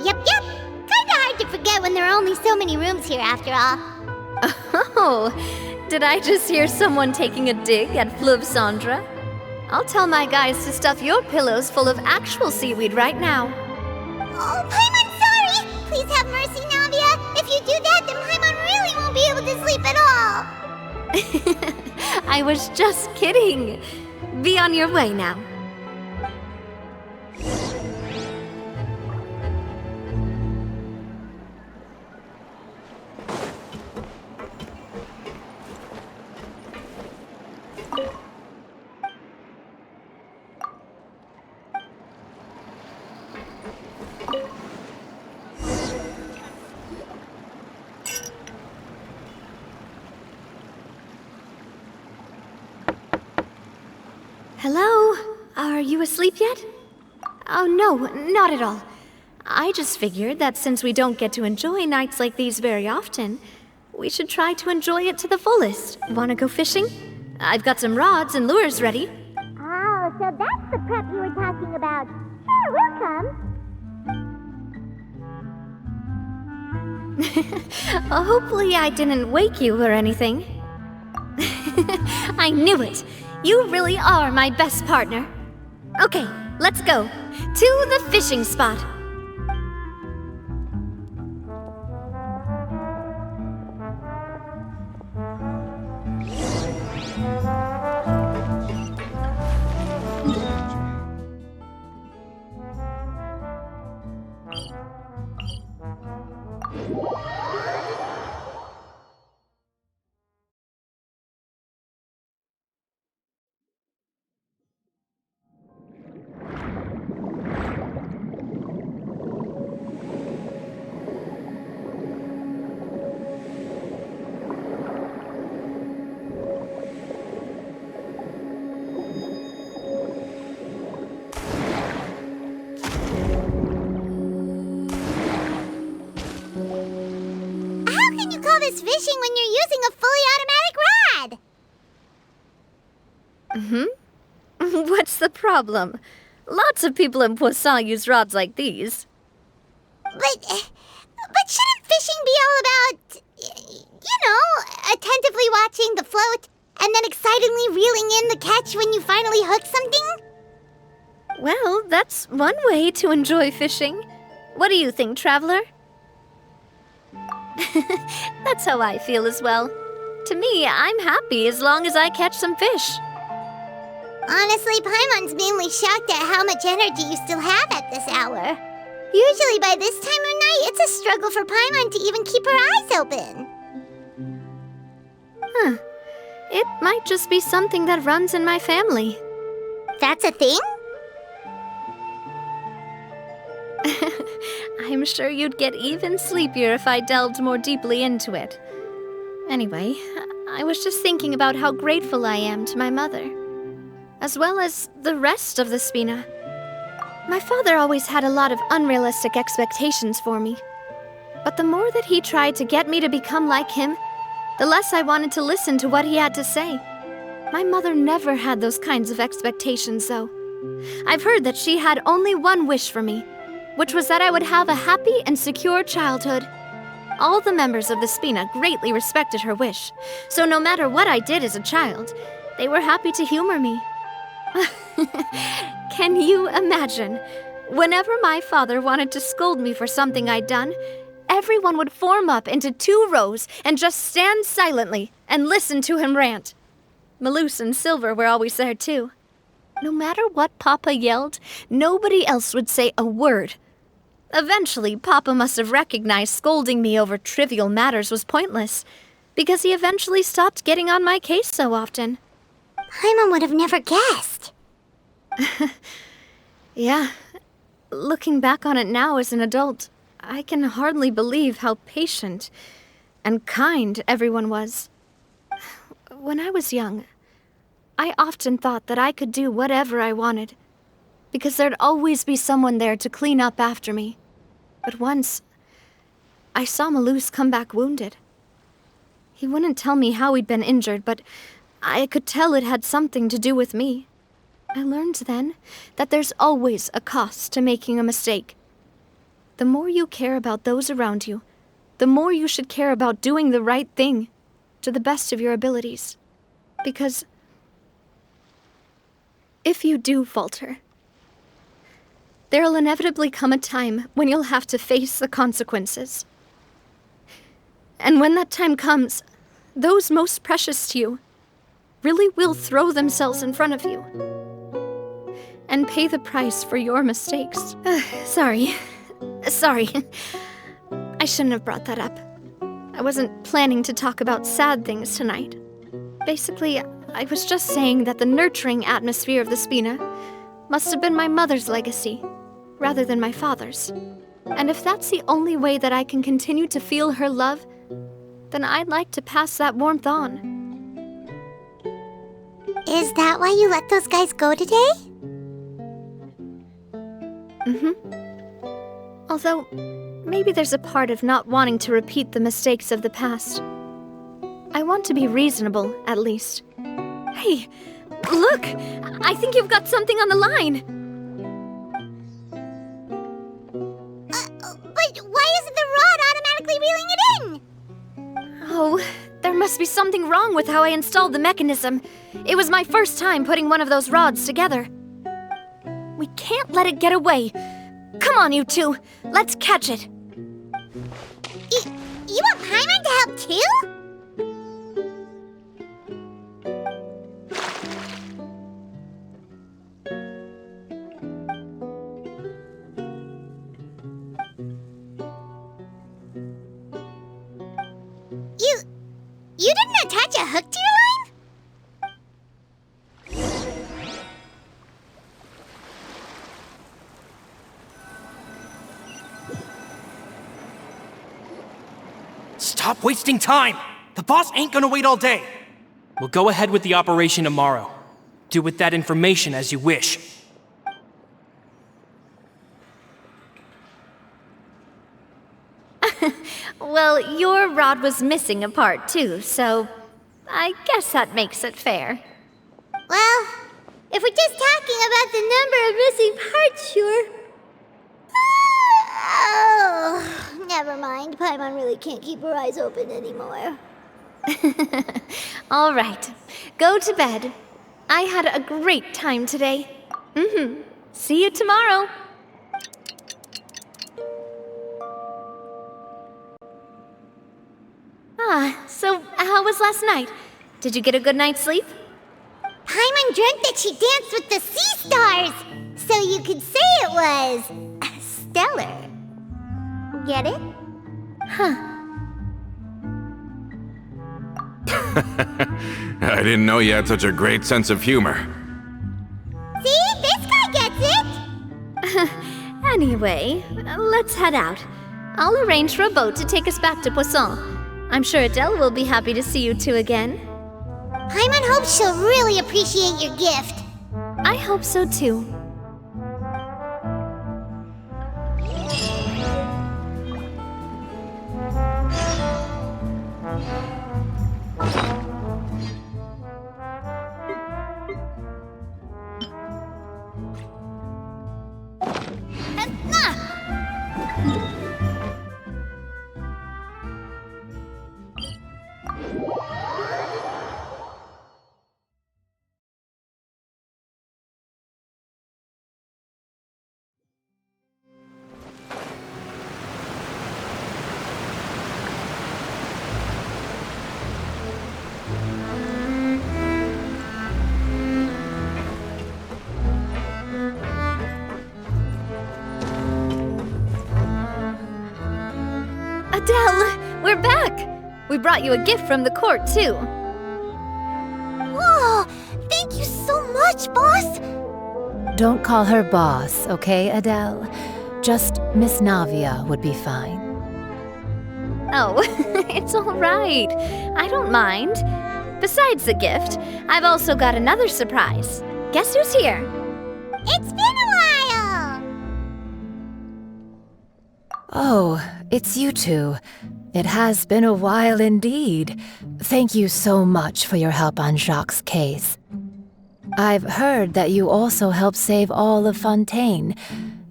Yep. Kinda hard to forget when there are only so many rooms here after all. Oh, did I just hear someone taking a dig at Fleuve Cendre? I'll tell my guys to stuff your pillows full of actual seaweed right now. Oh, Paimon, sorry! Please have mercy, Navia. If you do that, then Paimon really won't be able to sleep at all. I was just kidding. Be on your way now. Hello? Are you asleep yet? Oh, no, not at all. I just figured that since we don't get to enjoy nights like these very often, we should try to enjoy it to the fullest. Wanna go fishing? I've got some rods and lures ready. Oh, so that's the prep you were talking about. Sure, we'll come. Hopefully I didn't wake you or anything. I knew it. You really are my best partner. Okay, let's go. To the fishing spot. fishing when you're using a fully automatic rod? What's the problem? Lots of people in Poisson use rods like these. But shouldn't fishing be all about, attentively watching the float and then excitedly reeling in the catch when you finally hook something? Well, that's one way to enjoy fishing. What do you think, Traveler? That's how I feel as well. To me, I'm happy as long as I catch some fish. Honestly, Paimon's mainly shocked at how much energy you still have at this hour. Usually by this time of night, it's a struggle for Paimon to even keep her eyes open. It might just be something that runs in my family. That's a thing? I'm sure you'd get even sleepier if I delved more deeply into it. Anyway, I was just thinking about how grateful I am to my mother, as well as the rest of the Spina. My father always had a lot of unrealistic expectations for me. But the more that he tried to get me to become like him, the less I wanted to listen to what he had to say. My mother never had those kinds of expectations, though. I've heard that she had only one wish for me, which was that I would have a happy and secure childhood. All the members of the Spina greatly respected her wish, so no matter what I did as a child, they were happy to humor me. Can you imagine? Whenever my father wanted to scold me for something I'd done, everyone would form up into 2 rows and just stand silently and listen to him rant. Malouse and Silver were always there too. No matter what Papa yelled, nobody else would say a word. Eventually, Papa must have recognized scolding me over trivial matters was pointless, because he eventually stopped getting on my case so often. Paimon would have never guessed. Yeah, looking back on it now as an adult, I can hardly believe how patient and kind everyone was. When I was young, I often thought that I could do whatever I wanted, because there'd always be someone there to clean up after me. But once, I saw Malouse come back wounded. He wouldn't tell me how he'd been injured, but I could tell it had something to do with me. I learned then that there's always a cost to making a mistake. The more you care about those around you, the more you should care about doing the right thing to the best of your abilities. Because if you do falter, there'll inevitably come a time when you'll have to face the consequences. And when that time comes, those most precious to you really will throw themselves in front of you and pay the price for your mistakes. Sorry. I shouldn't have brought that up. I wasn't planning to talk about sad things tonight. Basically, I was just saying that the nurturing atmosphere of the Spina must have been my mother's legacy, rather than my father's. And if that's the only way that I can continue to feel her love, then I'd like to pass that warmth on. Is that why you let those guys go today? Although, maybe there's a part of not wanting to repeat the mistakes of the past. I want to be reasonable, at least. Hey, look! I think you've got something on the line! But why isn't the rod automatically reeling it in? Oh, there must be something wrong with how I installed the mechanism. It was my first time putting one of those rods together. We can't let it get away. Come on, you two. Let's catch it. You want Paimon to help too? You didn't attach a hook to your line? Stop wasting time! The boss ain't gonna wait all day. We'll go ahead with the operation tomorrow. Do with that information as you wish. Well, your rod was missing a part too, so I guess that makes it fair. Well, if we're just talking about the number of missing parts, sure. Oh, never mind. Paimon really can't keep her eyes open anymore. All right, go to bed. I had a great time today. See you tomorrow. So how was last night? Did you get a good night's sleep? Paimon dreamt that she danced with the sea stars, so you could say it was stellar. Get it? I didn't know you had such a great sense of humor. See? This guy gets it! Anyway, let's head out. I'll arrange for a boat to take us back to Poisson. I'm sure Adele will be happy to see you two again. Paimon hopes she'll really appreciate your gift. I hope so too. Adele, we're back! We brought you a gift from the court, too. Whoa! Thank you so much, boss! Don't call her boss, okay, Adele? Just Miss Navia would be fine. Oh, it's all right. I don't mind. Besides the gift, I've also got another surprise. Guess who's here? It's been a while! Oh, it's you two. It has been a while indeed. Thank you so much for your help on Jacques' case. I've heard that you also helped save all of Fontaine.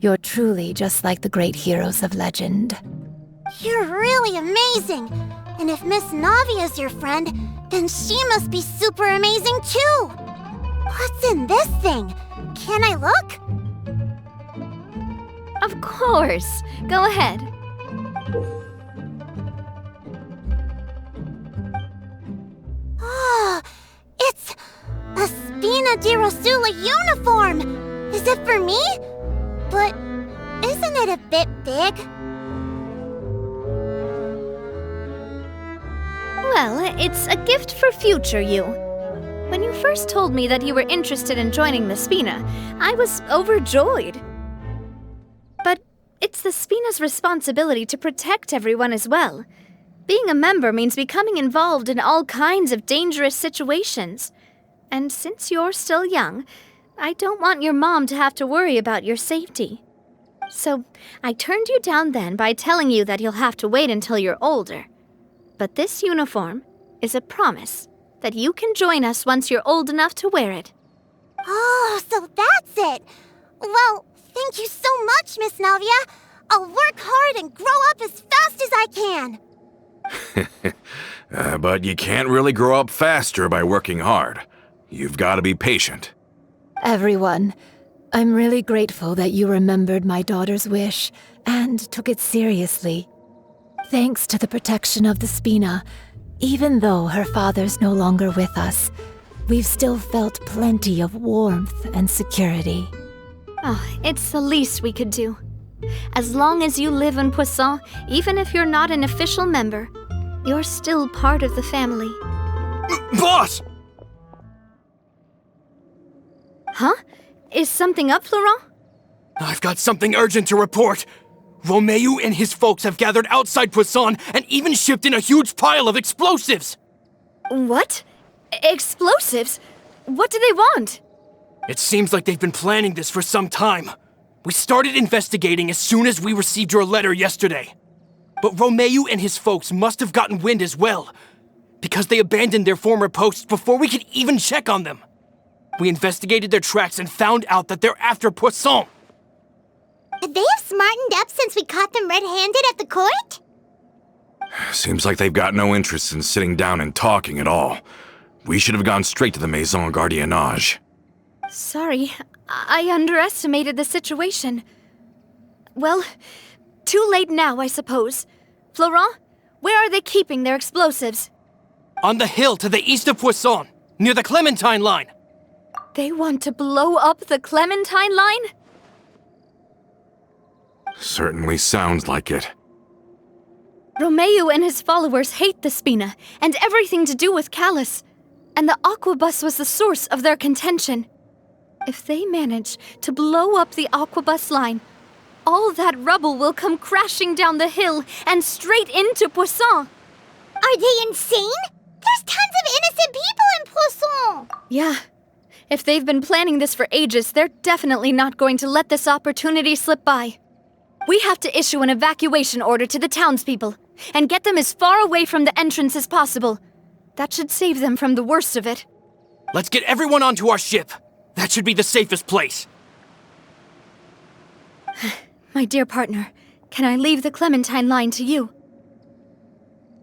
You're truly just like the great heroes of legend. You're really amazing! And if Miss Navia's your friend, then she must be super amazing too! What's in this thing? Can I look? Of course. Go ahead. Oh, it's a Spina di Rosula uniform! Is it for me? But isn't it a bit big? Well, it's a gift for future you. When you first told me that you were interested in joining the Spina, I was overjoyed. But it's the Spina's responsibility to protect everyone as well. Being a member means becoming involved in all kinds of dangerous situations. And since you're still young, I don't want your mom to have to worry about your safety. So I turned you down then by telling you that you'll have to wait until you're older. But this uniform is a promise that you can join us once you're old enough to wear it. Oh, so that's it! Well, thank you so much, Miss Navia! I'll work hard and grow up as fast as I can! But you can't really grow up faster by working hard. You've got to be patient. Everyone, I'm really grateful that you remembered my daughter's wish and took it seriously. Thanks to the protection of the Spina, even though her father's no longer with us, we've still felt plenty of warmth and security. Oh, it's the least we could do. As long as you live in Poisson, even if you're not an official member, you're still part of the family. Boss! Huh? Is something up, Florent? I've got something urgent to report. Romeu and his folks have gathered outside Poisson and even shipped in a huge pile of explosives. What? Explosives? What do they want? It seems like they've been planning this for some time. We started investigating as soon as we received your letter yesterday. But Romeo and his folks must have gotten wind as well, because they abandoned their former posts before we could even check on them. We investigated their tracks and found out that they're after Poisson. Could they have smartened up since we caught them red-handed at the court? Seems like they've got no interest in sitting down and talking at all. We should have gone straight to the Maison Gardiennage. Sorry, I underestimated the situation. Well, too late now, I suppose. Florent, where are they keeping their explosives? On the hill to the east of Poisson, near the Clementine line. They want to blow up the Clementine line? Certainly sounds like it. Romeo and his followers hate the Spina and everything to do with Callus, and the Aquabus was the source of their contention. If they manage to blow up the Aquabus line, all that rubble will come crashing down the hill and straight into Poisson. Are they insane? There's tons of innocent people in Poisson! Yeah. If they've been planning this for ages, they're definitely not going to let this opportunity slip by. We have to issue an evacuation order to the townspeople and get them as far away from the entrance as possible. That should save them from the worst of it. Let's get everyone onto our ship. That should be the safest place. My dear partner, can I leave the Clementine line to you?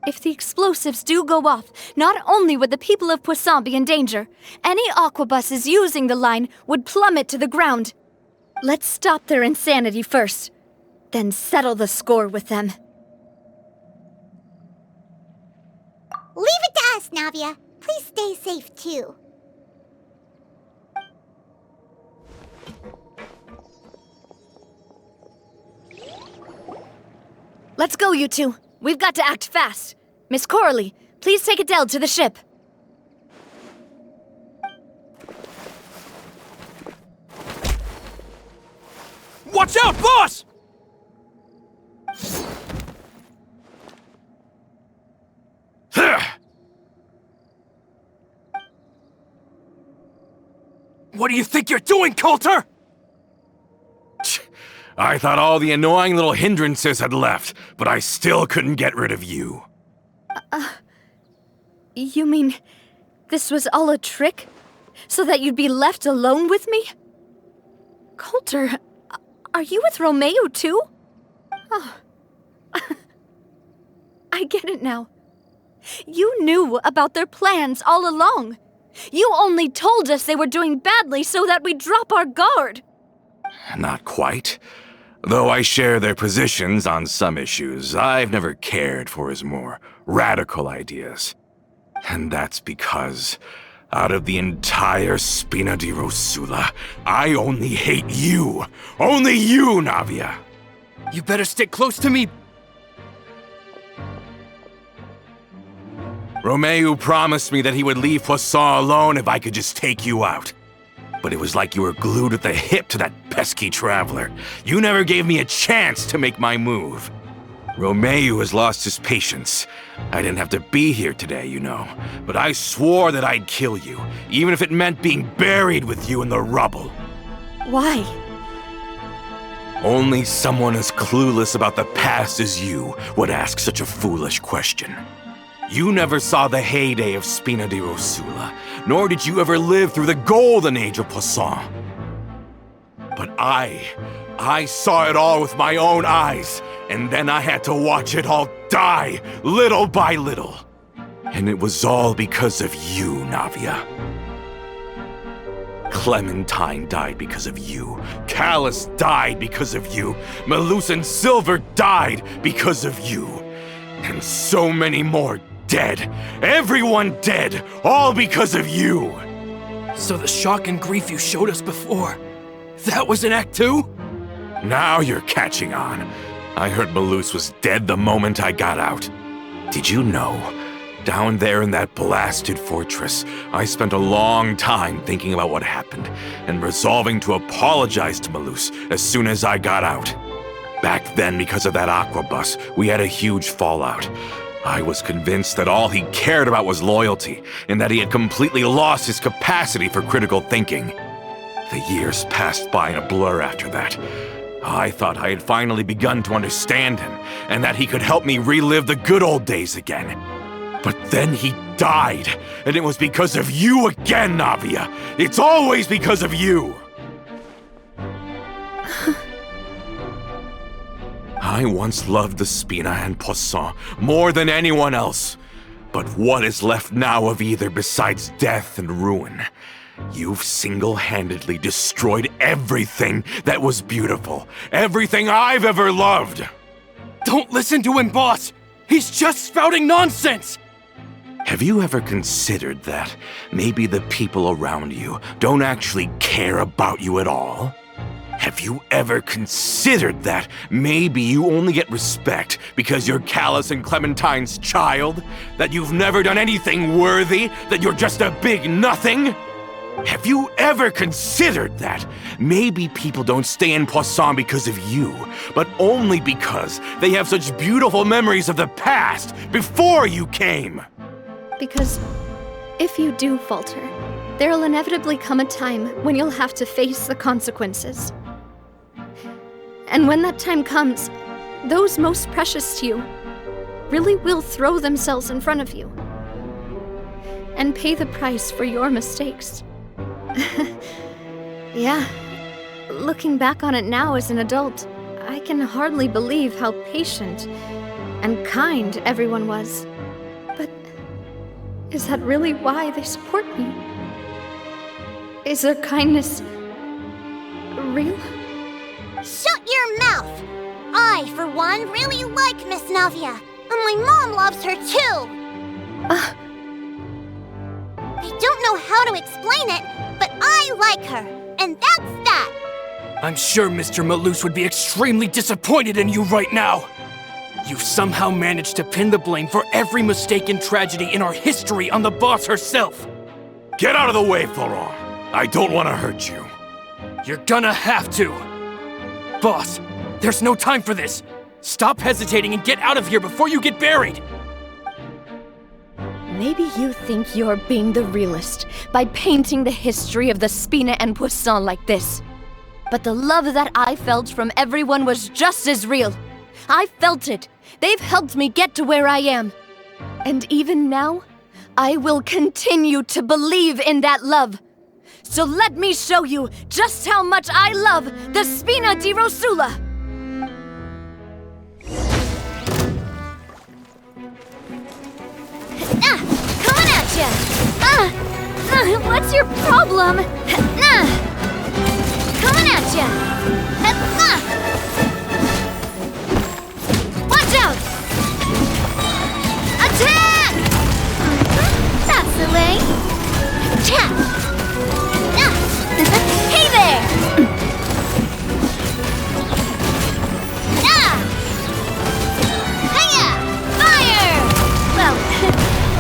If the explosives do go off, not only would the people of Poisson be in danger, any aquabuses using the line would plummet to the ground. Let's stop their insanity first, then settle the score with them. Leave it to us, Navia. Please stay safe, too. Let's go, you two. We've got to act fast. Miss Coralie, please take Adele to the ship. Watch out, boss! What do you think you're doing, Coulter? I thought all the annoying little hindrances had left, but I still couldn't get rid of you. You mean this was all a trick? So that you'd be left alone with me? Coulter, are you with Romeo too? Oh. I get it now. You knew about their plans all along. You only told us they were doing badly so that we'd drop our guard. Not quite. Though I share their positions on some issues, I've never cared for his more radical ideas. And that's because, out of the entire Spina di Rosula, I only hate you. Only you, Navia. You better stick close to me. Romeo promised me that he would leave Poisson alone if I could just take you out. But it was like you were glued at the hip to that pesky traveler. You never gave me a chance to make my move. Romeo has lost his patience. I didn't have to be here today, you know, but I swore that I'd kill you, even if it meant being buried with you in the rubble. Why? Only someone as clueless about the past as you would ask such a foolish question. You never saw the heyday of Spina di Rosula, nor did you ever live through the golden age of Poisson. But I saw it all with my own eyes, and then I had to watch it all die, little by little. And it was all because of you, Navia. Clementine died because of you. Callus died because of you. Melus and Silver died because of you. And so many more dead. Everyone dead, all because of you. So the shock and grief you showed us before, that was in Act 2? Now you're catching on. I heard Melus was dead the moment I got out. Did you know? Down there in that blasted fortress, I spent a long time thinking about what happened and resolving to apologize to Melus as soon as I got out. Back then, because of that aquabus, we had a huge fallout. I was convinced that all he cared about was loyalty, and that he had completely lost his capacity for critical thinking. The years passed by in a blur after that. I thought I had finally begun to understand him, and that he could help me relive the good old days again. But then he died, and it was because of you again, Navia! It's always because of you! I once loved the Spina and Poisson more than anyone else. But what is left now of either besides death and ruin? You've single-handedly destroyed everything that was beautiful. Everything I've ever loved! Don't listen to him, boss! He's just spouting nonsense! Have you ever considered that maybe the people around you don't actually care about you at all? Have you ever considered that maybe you only get respect because you're Callus and Clementine's child? That you've never done anything worthy? That you're just a big nothing? Have you ever considered that maybe people don't stay in Poisson because of you, but only because they have such beautiful memories of the past before you came? Because if you do falter, there'll inevitably come a time when you'll have to face the consequences. And when that time comes, those most precious to you really will throw themselves in front of you and pay the price for your mistakes. Yeah, looking back on it now as an adult, I can hardly believe how patient and kind everyone was. But is that really why they support me? Is their kindness real? Shut your mouth! I, for one, really like Miss Navia, and my mom loves her too! I don't know how to explain it, but I like her, and that's that! I'm sure Mr. Malus would be extremely disappointed in you right now! You've somehow managed to pin the blame for every mistake and tragedy in our history on the boss herself! Get out of the way, Florent! I don't want to hurt you. You're gonna have to! Boss, there's no time for this! Stop hesitating and get out of here before you get buried! Maybe you think you're being the realist by painting the history of the Spina and Poisson like this. But the love that I felt from everyone was just as real. I felt it. They've helped me get to where I am. And even now, I will continue to believe in that love. So let me show you just how much I love the Spina di Rosula! Coming at ya! What's your problem? Coming at ya! Watch out! Attack! That's the way! Hey there! Hiya! Fire! Well,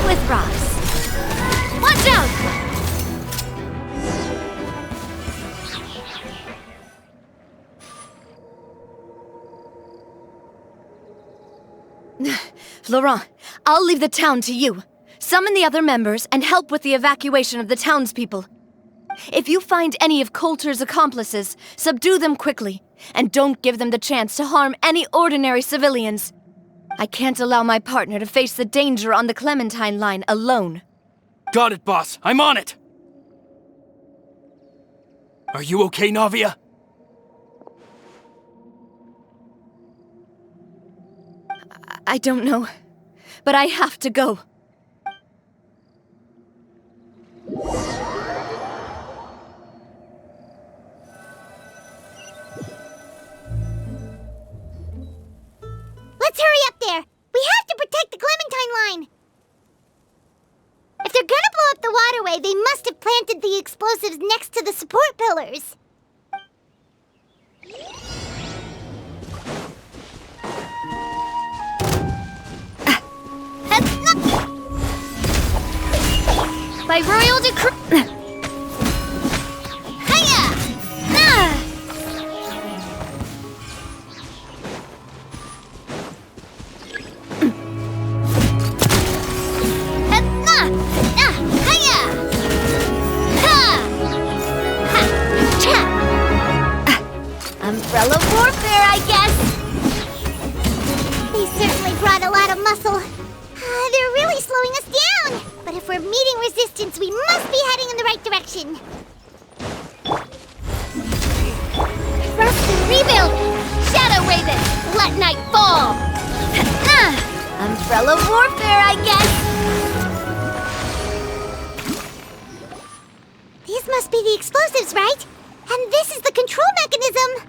with rocks. Watch out! Florent, I'll leave the town to you. Summon the other members and help with the evacuation of the townspeople. If you find any of Coulter's accomplices, subdue them quickly, and don't give them the chance to harm any ordinary civilians. I can't allow my partner to face the danger on the Clementine line alone. Got it, boss. I'm on it! Are you okay, Navia? I don't know, but I have to go. Let's hurry up there! We have to protect the Clementine line! If they're gonna blow up the waterway, they must have planted the explosives next to the support pillars. By royal decree... Hiya! Umbrella warfare! hustle. They're really slowing us down. But if we're meeting resistance, we must be heading in the right direction. Rest and rebuild! Shadow Raven, let night fall! Umbrella warfare, I guess! These must be the explosives, right? And this is the control mechanism.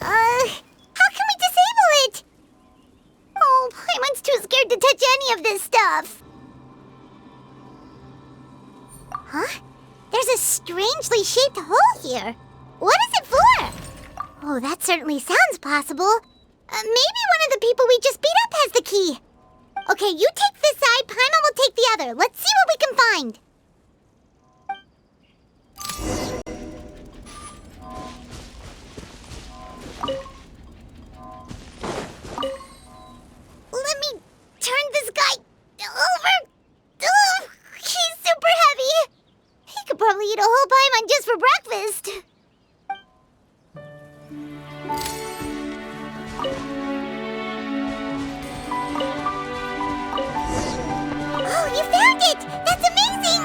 How can we disable it? Oh, Paimon's too scared to touch any of this stuff. Huh? There's a strangely shaped hole here. What is it for? Oh, that certainly sounds possible. Maybe one of the people we just beat up has the key. Okay, you take this side, Paimon will take the other. Let's see what we can find. Let me turn this guy over. Ugh, he's super heavy. He could probably eat a whole Paimon just for breakfast. Oh, you found it! That's amazing!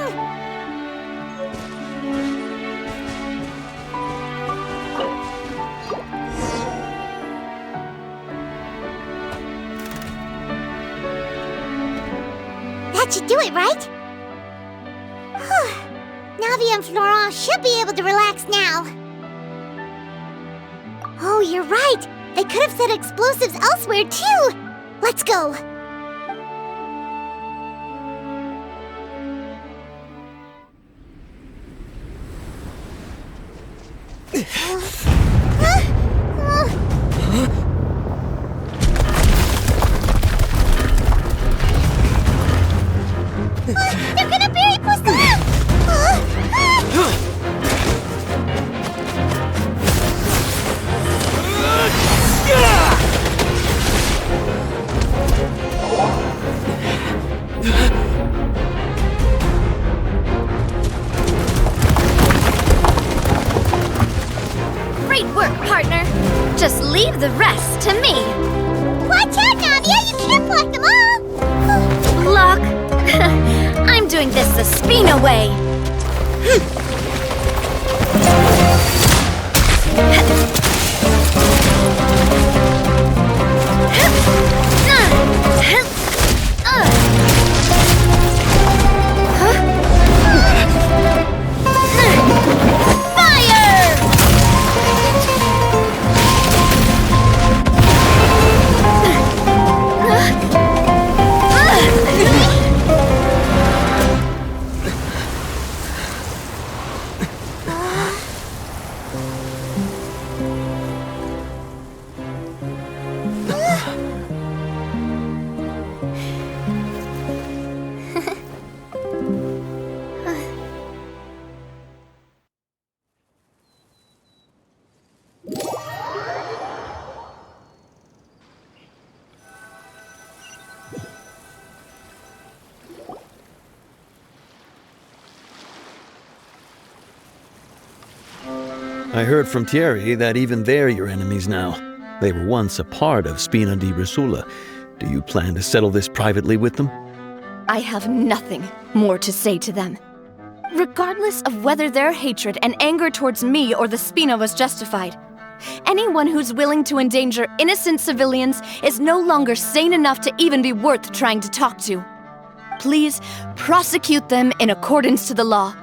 That should do it, right? Whew. Navia and Florent should be able to relax now. Oh, you're right! They could have set explosives elsewhere, too! Let's go! They're gonna bury Poisson! Great work, partner! Just leave the rest to me! Watch out, Navia! You can't block them all! Block? I'm doing this the Spina way! I heard from Thierry that even they're your enemies now. They were once a part of Spina di Rosula. Do you plan to settle this privately with them? I have nothing more to say to them. Regardless of whether their hatred and anger towards me or the Spina was justified, anyone who's willing to endanger innocent civilians is no longer sane enough to even be worth trying to talk to. Please prosecute them in accordance to the law.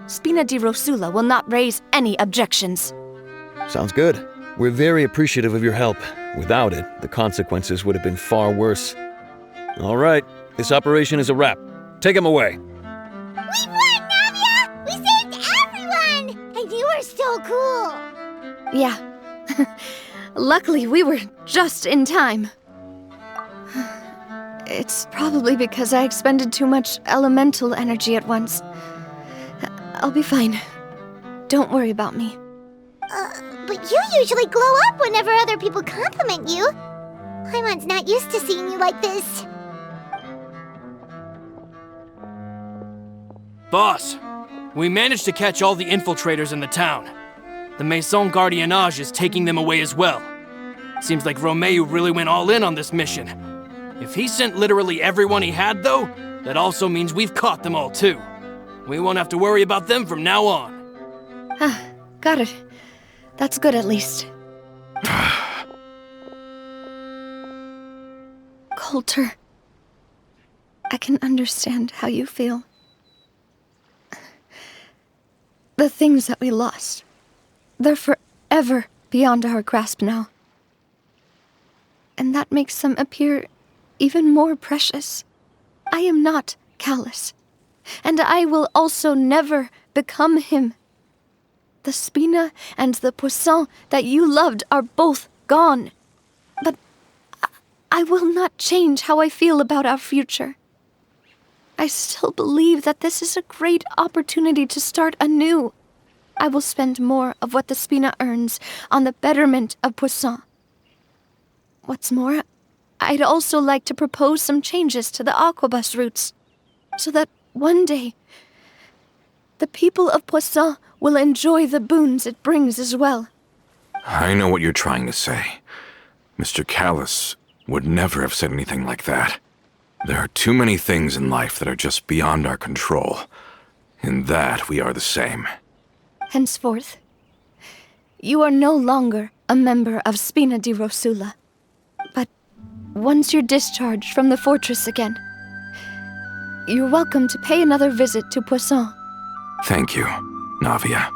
Spina di Rosula will not raise any objections. Sounds good. We're very appreciative of your help. Without it, the consequences would have been far worse. All right, this operation is a wrap. Take him away. We won, Navia! We saved everyone! And you were so cool! Yeah. Luckily, we were just in time. It's probably because I expended too much elemental energy at once. I'll be fine. Don't worry about me. But you usually glow up whenever other people compliment you. Paimon's not used to seeing you like this. Boss, we managed to catch all the infiltrators in the town. The Maison Gardiennage is taking them away as well. Seems like Romeu really went all in on this mission. If he sent literally everyone he had, though, that also means we've caught them all, too. We won't have to worry about them from now on. Ah, got it. That's good, at least. Coulter, I can understand how you feel. The things that we lost, they're forever beyond our grasp now. And that makes them appear even more precious. I am not Callus, and I will also never become him. The Spina and the Poisson that you loved are both gone. But I will not change how I feel about our future. I still believe that this is a great opportunity to start anew. I will spend more of what the Spina earns on the betterment of Poisson. What's more, I'd also like to propose some changes to the Aquabus routes, so that one day, the people of Poisson will enjoy the boons it brings as well. I know what you're trying to say. Mr. Callus would never have said anything like that. There are too many things in life that are just beyond our control. In that, we are the same. Henceforth, you are no longer a member of Spina di Rosula. But once you're discharged from the fortress again, you're welcome to pay another visit to Poisson. Thank you, Navia.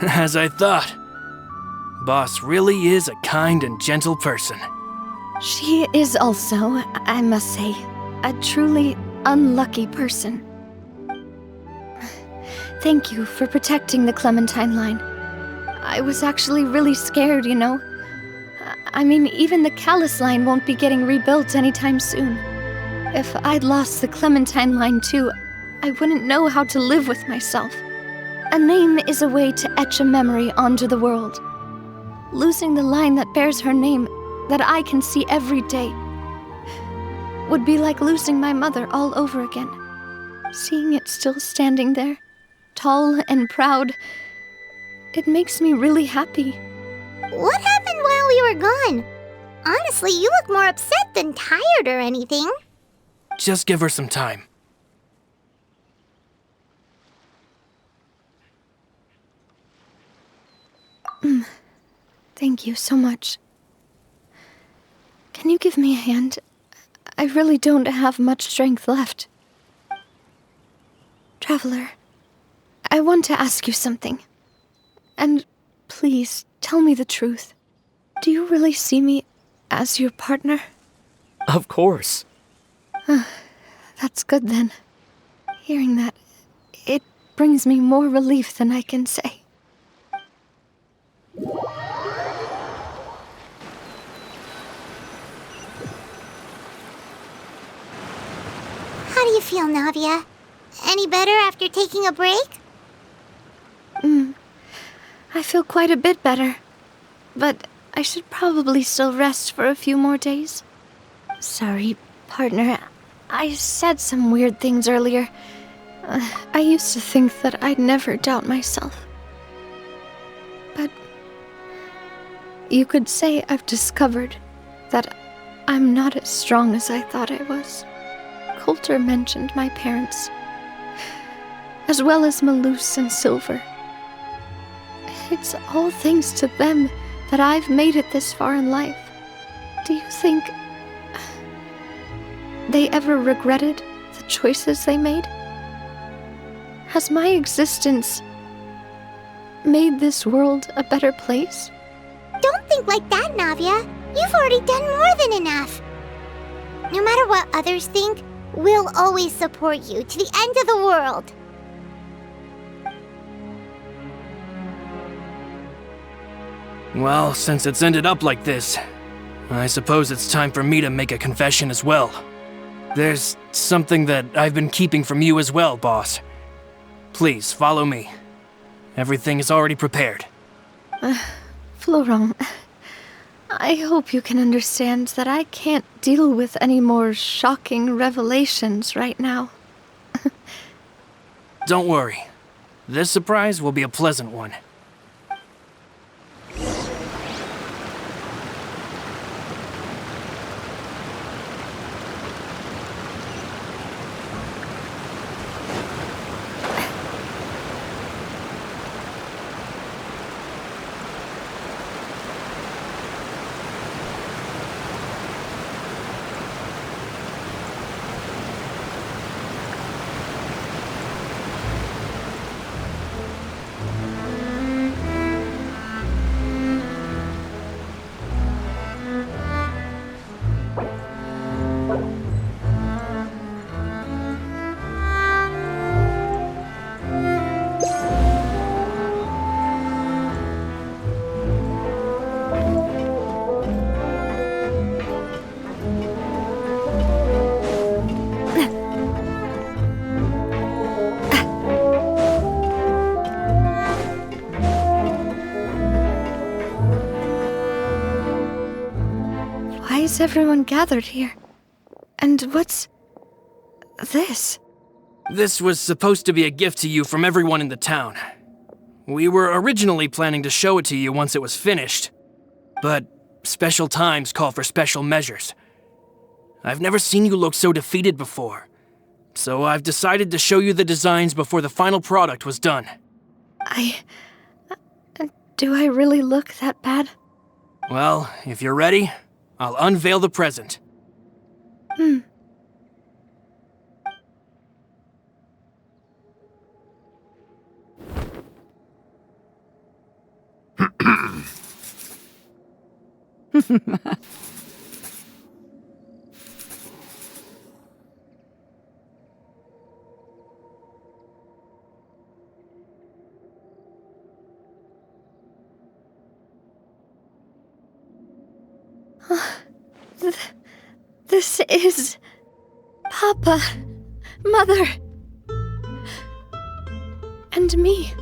As I thought. Boss really is a kind and gentle person. She is also, I must say, a truly unlucky person. Thank you for protecting the Clementine line. I was actually really scared, you know. I mean, even the Callus line won't be getting rebuilt anytime soon. If I'd lost the Clementine line too, I wouldn't know how to live with myself. A name is a way to etch a memory onto the world. Losing the line that bears her name, that I can see every day, would be like losing my mother all over again. Seeing it still standing there, tall and proud, it makes me really happy. What happened while we were gone? Honestly, you look more upset than tired or anything. Just give her some time. Thank you so much. Can you give me a hand? I really don't have much strength left. Traveler, I want to ask you something. And please, tell me the truth. Do you really see me as your partner? Of course. That's good then. Hearing that, it brings me more relief than I can say. How do you feel, Navia? Any better after taking a break? I feel quite a bit better. But I should probably still rest for a few more days. Sorry, partner. I said some weird things earlier. I used to think that I'd never doubt myself. But you could say I've discovered that I'm not as strong as I thought I was. Coulter mentioned my parents, as well as Malus and Silver. It's all thanks to them that I've made it this far in life. Do you think they ever regretted the choices they made? Has my existence made this world a better place? Don't think like that, Navia. You've already done more than enough. No matter what others think, we'll always support you to the end of the world. Well, since it's ended up like this, I suppose it's time for me to make a confession as well. There's something that I've been keeping from you as well, boss. Please, follow me. Everything is already prepared. Florent, I hope you can understand that I can't deal with any more shocking revelations right now. Don't worry. This surprise will be a pleasant one. Why is everyone gathered here? And what's this? This was supposed to be a gift to you from everyone in the town. We were originally planning to show it to you once it was finished, but special times call for special measures. I've never seen you look so defeated before, so I've decided to show you the designs before the final product was done. Do I really look that bad? Well, if you're ready, I'll unveil the present. This is... Papa, Mother, and me.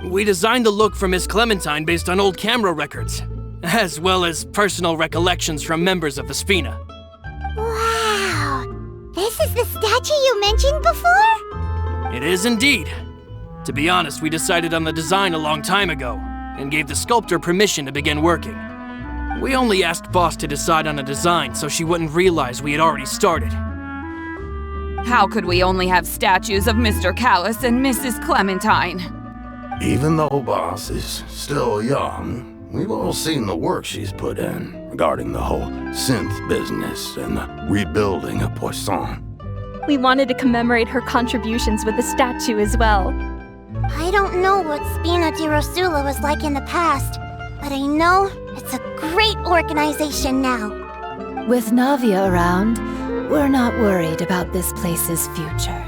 We designed the look for Miss Clementine based on old camera records, as well as personal recollections from members of the Spina. Wow! This is the statue you mentioned before? It is indeed. To be honest, we decided on the design a long time ago, and gave the sculptor permission to begin working. We only asked Boss to decide on a design so she wouldn't realize we had already started. How could we only have statues of Mr. Callis and Mrs. Clementine? Even though Boss is still young, we've all seen the work she's put in regarding the whole synth business and the rebuilding of Poisson. We wanted to commemorate her contributions with a statue as well. I don't know what Spina di Rosula was like in the past, but I know it's a great organization now. With Navia around, we're not worried about this place's future.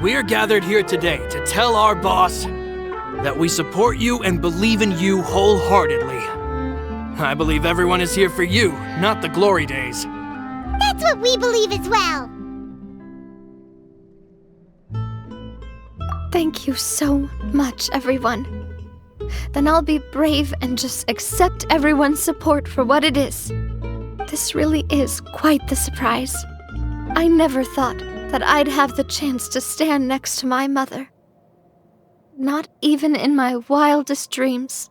We're gathered here today to tell our boss that we support you and believe in you wholeheartedly. I believe everyone is here for you, not the glory days. That's what we believe as well. Thank you so much, everyone. Then I'll be brave and just accept everyone's support for what it is. This really is quite the surprise. I never thought that I'd have the chance to stand next to my mother. Not even in my wildest dreams.